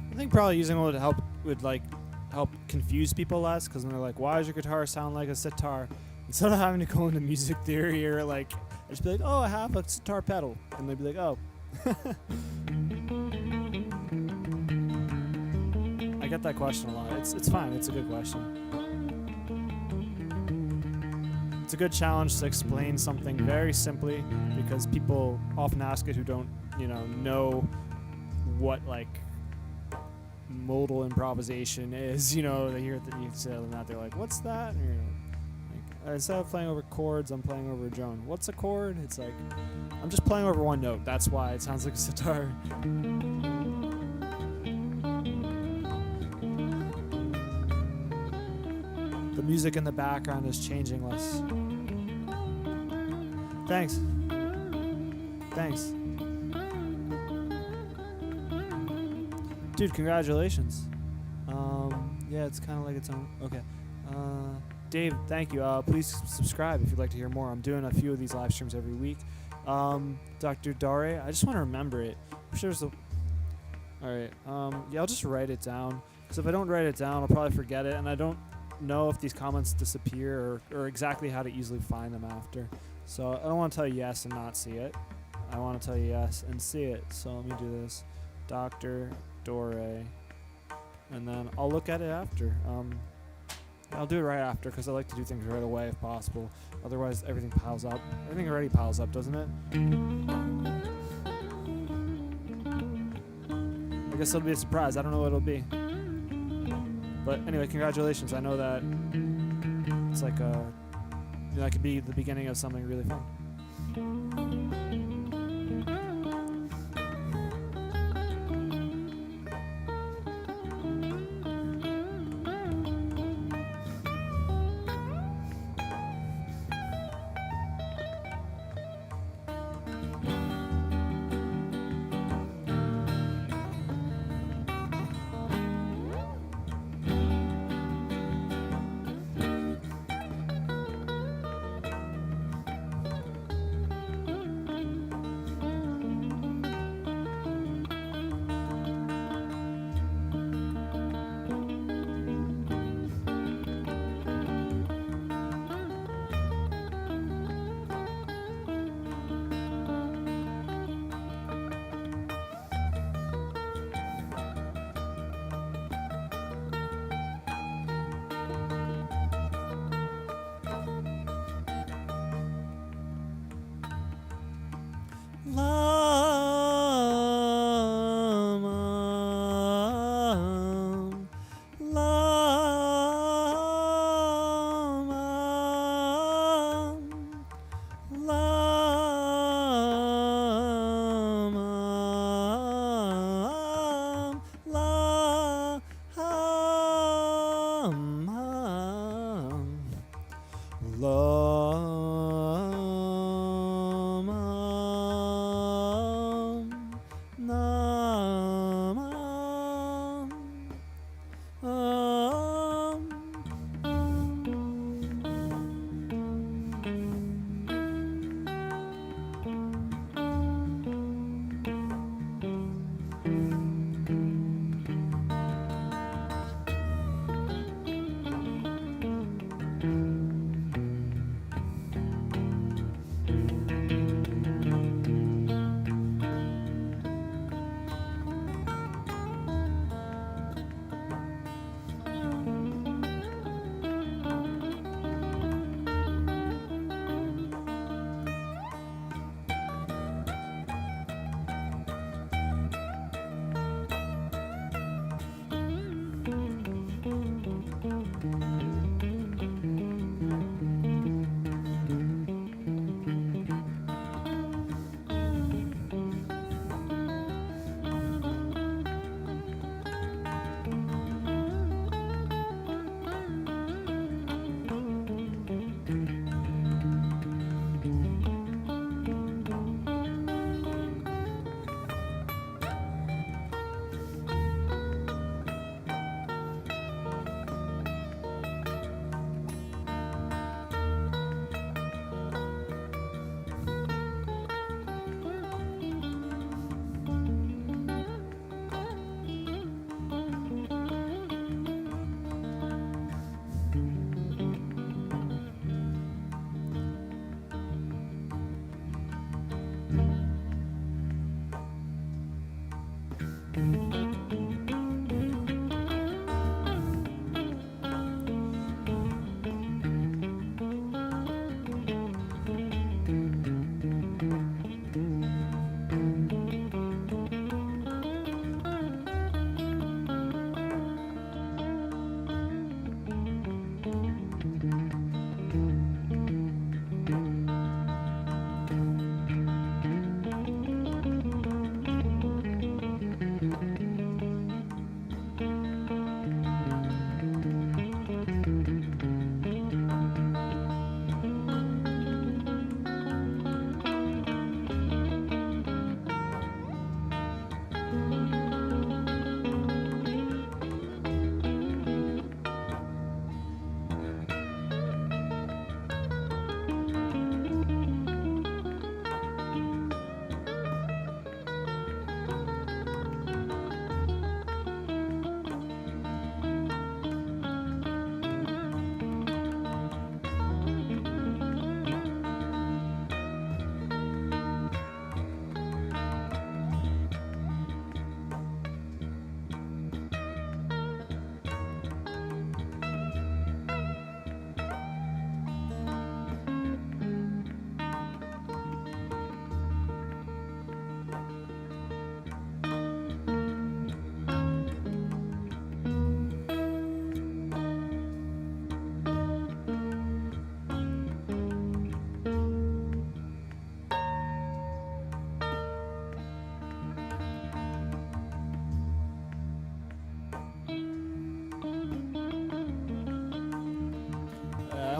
Speaker 1: I think probably using it would help confuse people less, because then they're like, why does your guitar sound like a sitar? Instead of having to go into music theory or like, I just be like, oh, I have a sitar pedal, and they'd be like, oh. I get that question a lot. It's fine. It's a good question. It's a good challenge to explain something very simply, because people often ask it who don't, know what like modal improvisation is. They hear that you say that, they're like, what's that? And instead of playing over chords, I'm playing over a drone. What's a chord? It's like, I'm just playing over one note. That's why it sounds like a sitar. The music in the background is changing less. Thanks. Thanks. Dude, congratulations. Yeah, it's kind of like its own. Okay. Dave, thank you. Please subscribe if you'd like to hear more. I'm doing a few of these live streams every week. Dr. Dare, I just want to remember it. I'm sure there's a. Alright. Yeah, I'll just write it down. Because if I don't write it down, I'll probably forget it. And I don't know if these comments disappear or exactly how to easily find them after. So I don't want to tell you yes and not see it. I want to tell you yes and see it. So let me do this. Dr. Dore. And then I'll look at it after. I'll do it right after because I like to do things right away if possible. Otherwise, everything piles up. Everything already piles up, doesn't it? I guess it'll be a surprise. I don't know what it'll be. But anyway, congratulations. I know that it's like that could be the beginning of something really fun.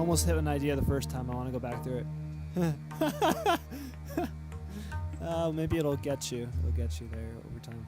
Speaker 1: almost hit an idea the first time. I want to go back through it. Maybe it'll get you. It'll get you there over time.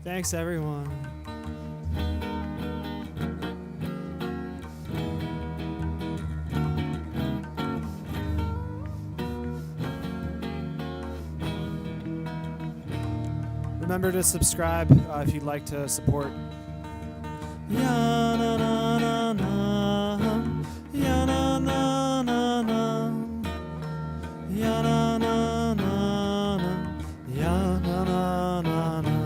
Speaker 1: Thanks, everyone. Remember to subscribe if you'd like to support. Ya na na na na, ya na na na na, ya na na na na, ya na na na na.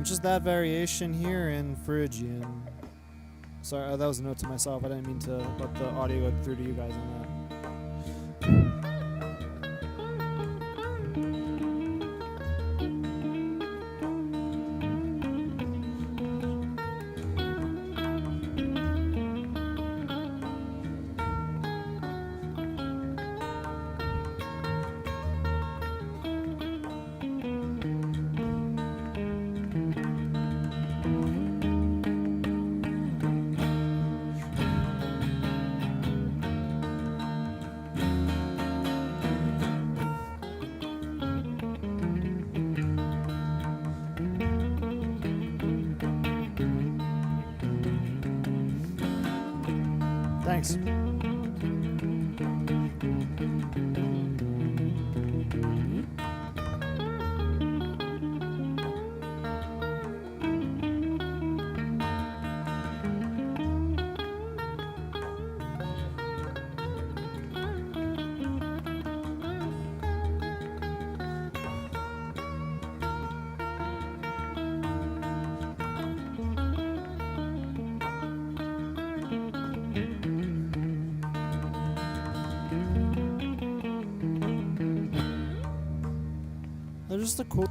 Speaker 1: Just that variation here in Phrygian. Sorry, that was a note to myself. I didn't mean to let the audio go through to you guys on that. Thanks. They're just a cool.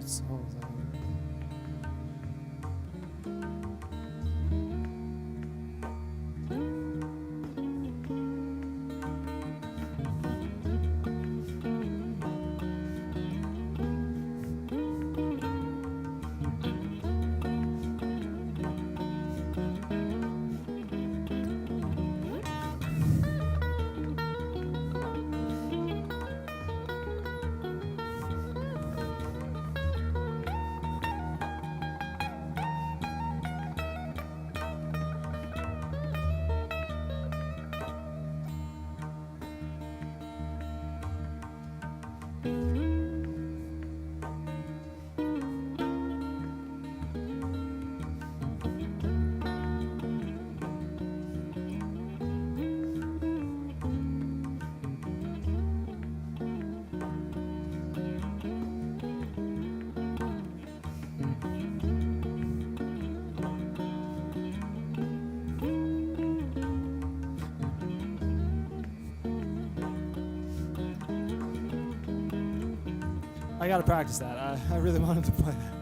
Speaker 1: So, I gotta practice that. I really wanted to play that.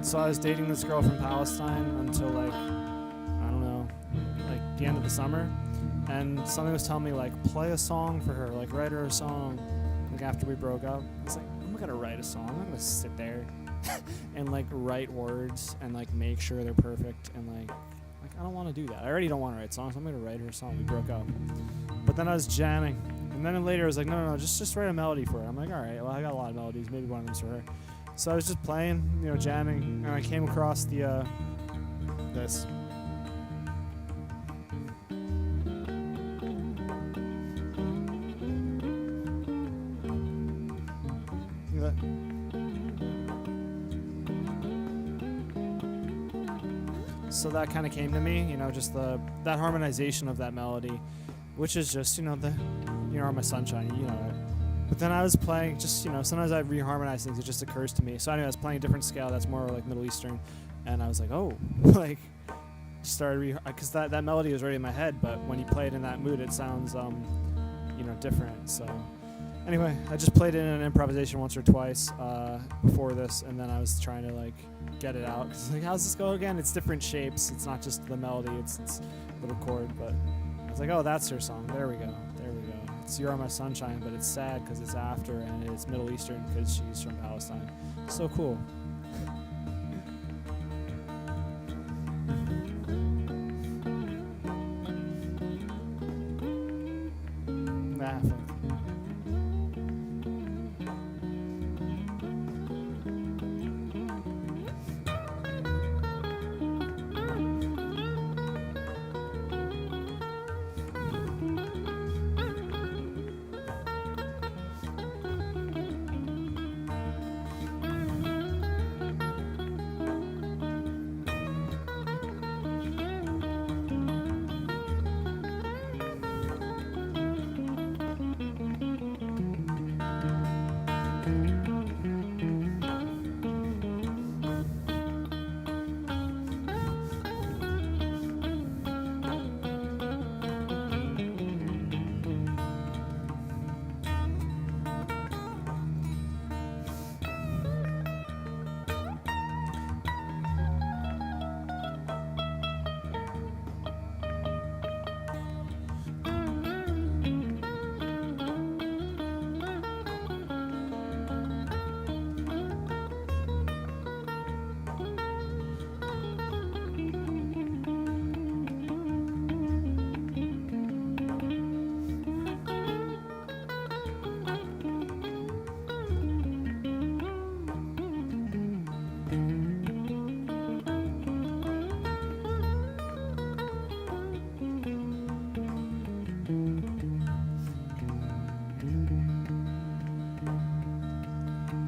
Speaker 1: So I was dating this girl from Palestine until like, I don't know, like the end of the summer. And something was telling me like, play a song for her, like write her a song. Like after we broke up, it's like, I'm not gonna write a song. I'm not gonna sit there and like write words and like make sure they're perfect and like I don't want to do that. I already don't want to write songs. I'm gonna write her a song. We broke up, but then I was jamming, and then later I was like, no, just write a melody for her. I'm like, all right, well I got a lot of melodies. Maybe one of them's for her. So I was just playing, jamming, and I came across the this. So that kind of came to me, just that harmonization of that melody, which is just, are my sunshine, it. But then I was playing, just, sometimes I reharmonize things, it just occurs to me. So anyway, I was playing a different scale that's more like Middle Eastern, and I was like, oh, started, because that melody was already in my head, but when you play it in that mood, it sounds, different. So anyway, I just played it in an improvisation once or twice before this, and then I was trying to get it out. Cause how's this go again? It's different shapes. It's not just the melody. It's a little chord. But I was like, oh, that's her song. There we go. It's "You're My Sunshine," but it's sad because it's after, and it's Middle Eastern because she's from Palestine. So cool.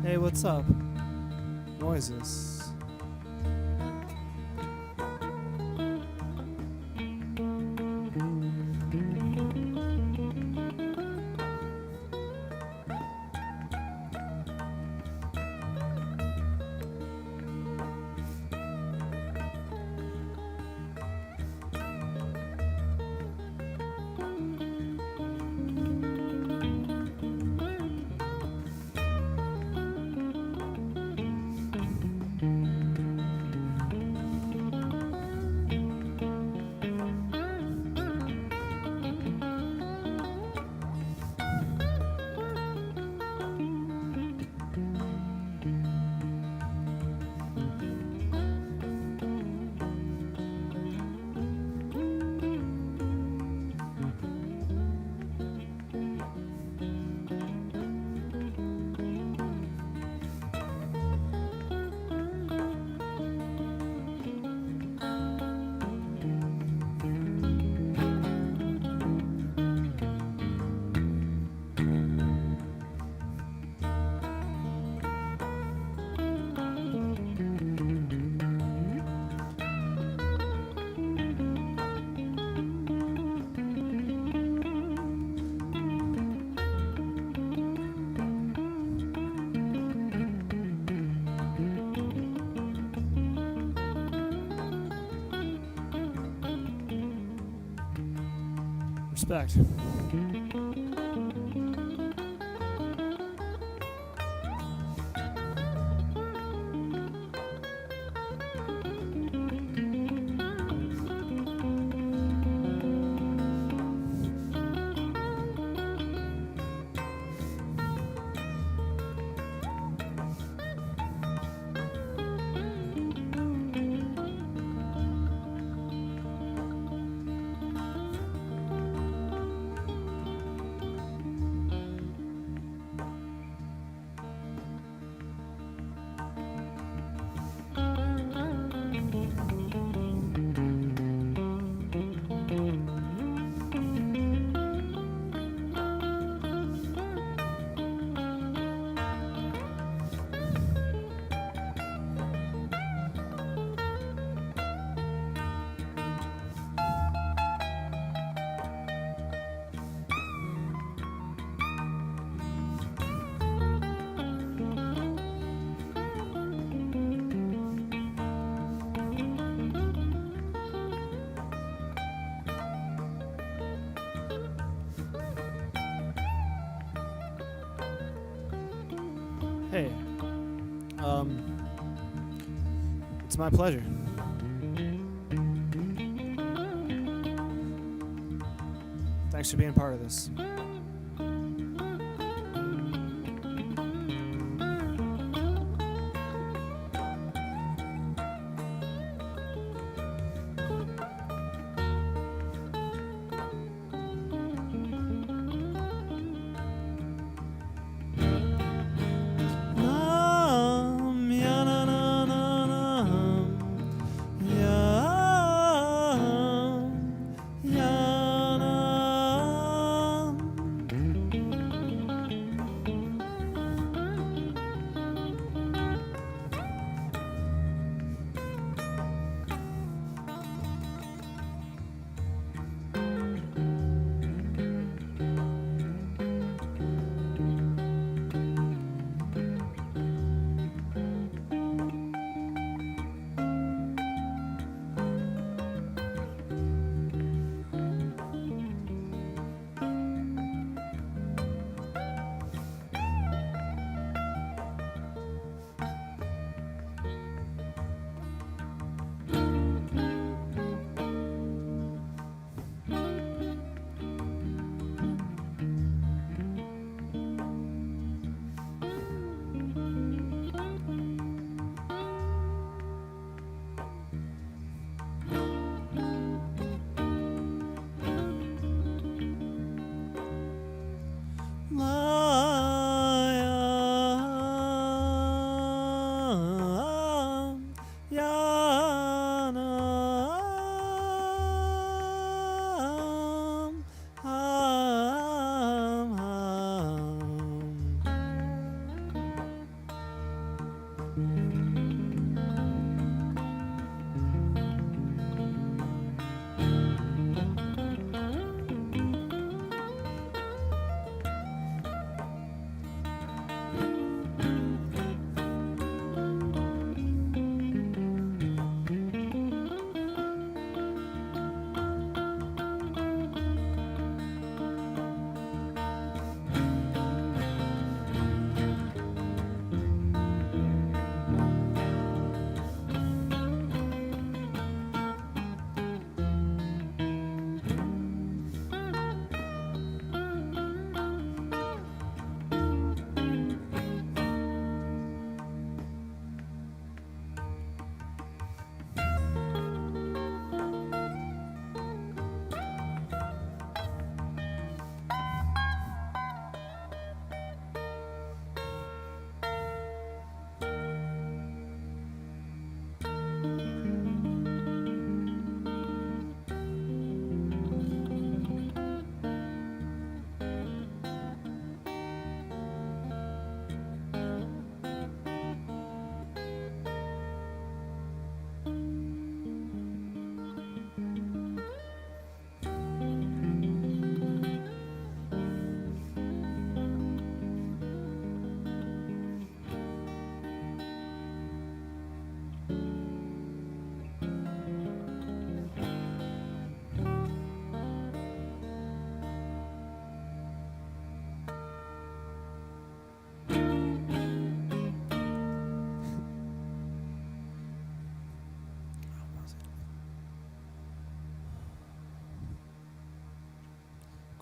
Speaker 1: Hey, what's up? Noises. Respect. Hey, it's my pleasure. Thanks for being part of this.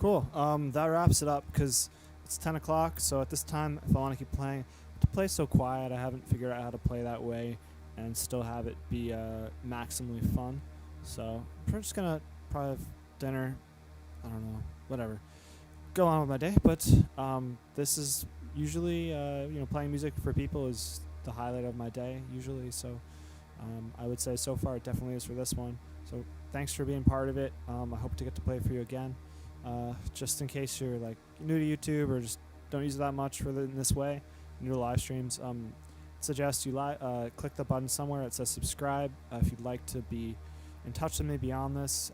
Speaker 1: Cool. That wraps it up because it's 10 o'clock. So at this time, if I want to keep playing, to play so quiet, I haven't figured out how to play that way and still have it be maximally fun. So I'm just gonna probably have dinner. I don't know, whatever. Go on with my day. But this is usually, playing music for people is the highlight of my day usually. So I would say so far it definitely is for this one. So thanks for being part of it. I hope to get to play for you again. Just in case you're like new to YouTube or just don't use it that much in this way, new to live streams, suggest you click the button somewhere that says subscribe if you'd like to be in touch with me beyond this.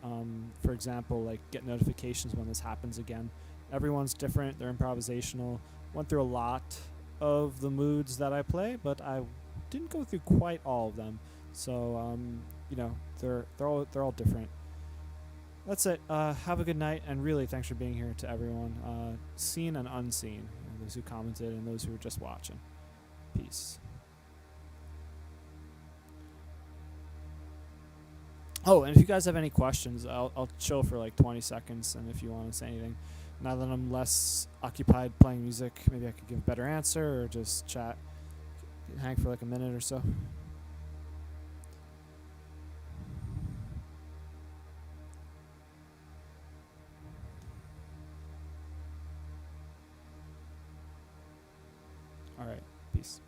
Speaker 1: For example, like get notifications when this happens again. Everyone's different. They're improvisational. Went through a lot of the moods that I play, but I didn't go through quite all of them. So they're all different. That's it. Have a good night, and really thanks for being here to everyone, seen and unseen, those who commented and those who were just watching. Peace. Oh, and if you guys have any questions, I'll chill for like 20 seconds, and if you want to say anything, now that I'm less occupied playing music, maybe I could give a better answer or just chat, hang for like a minute or so. All right, peace.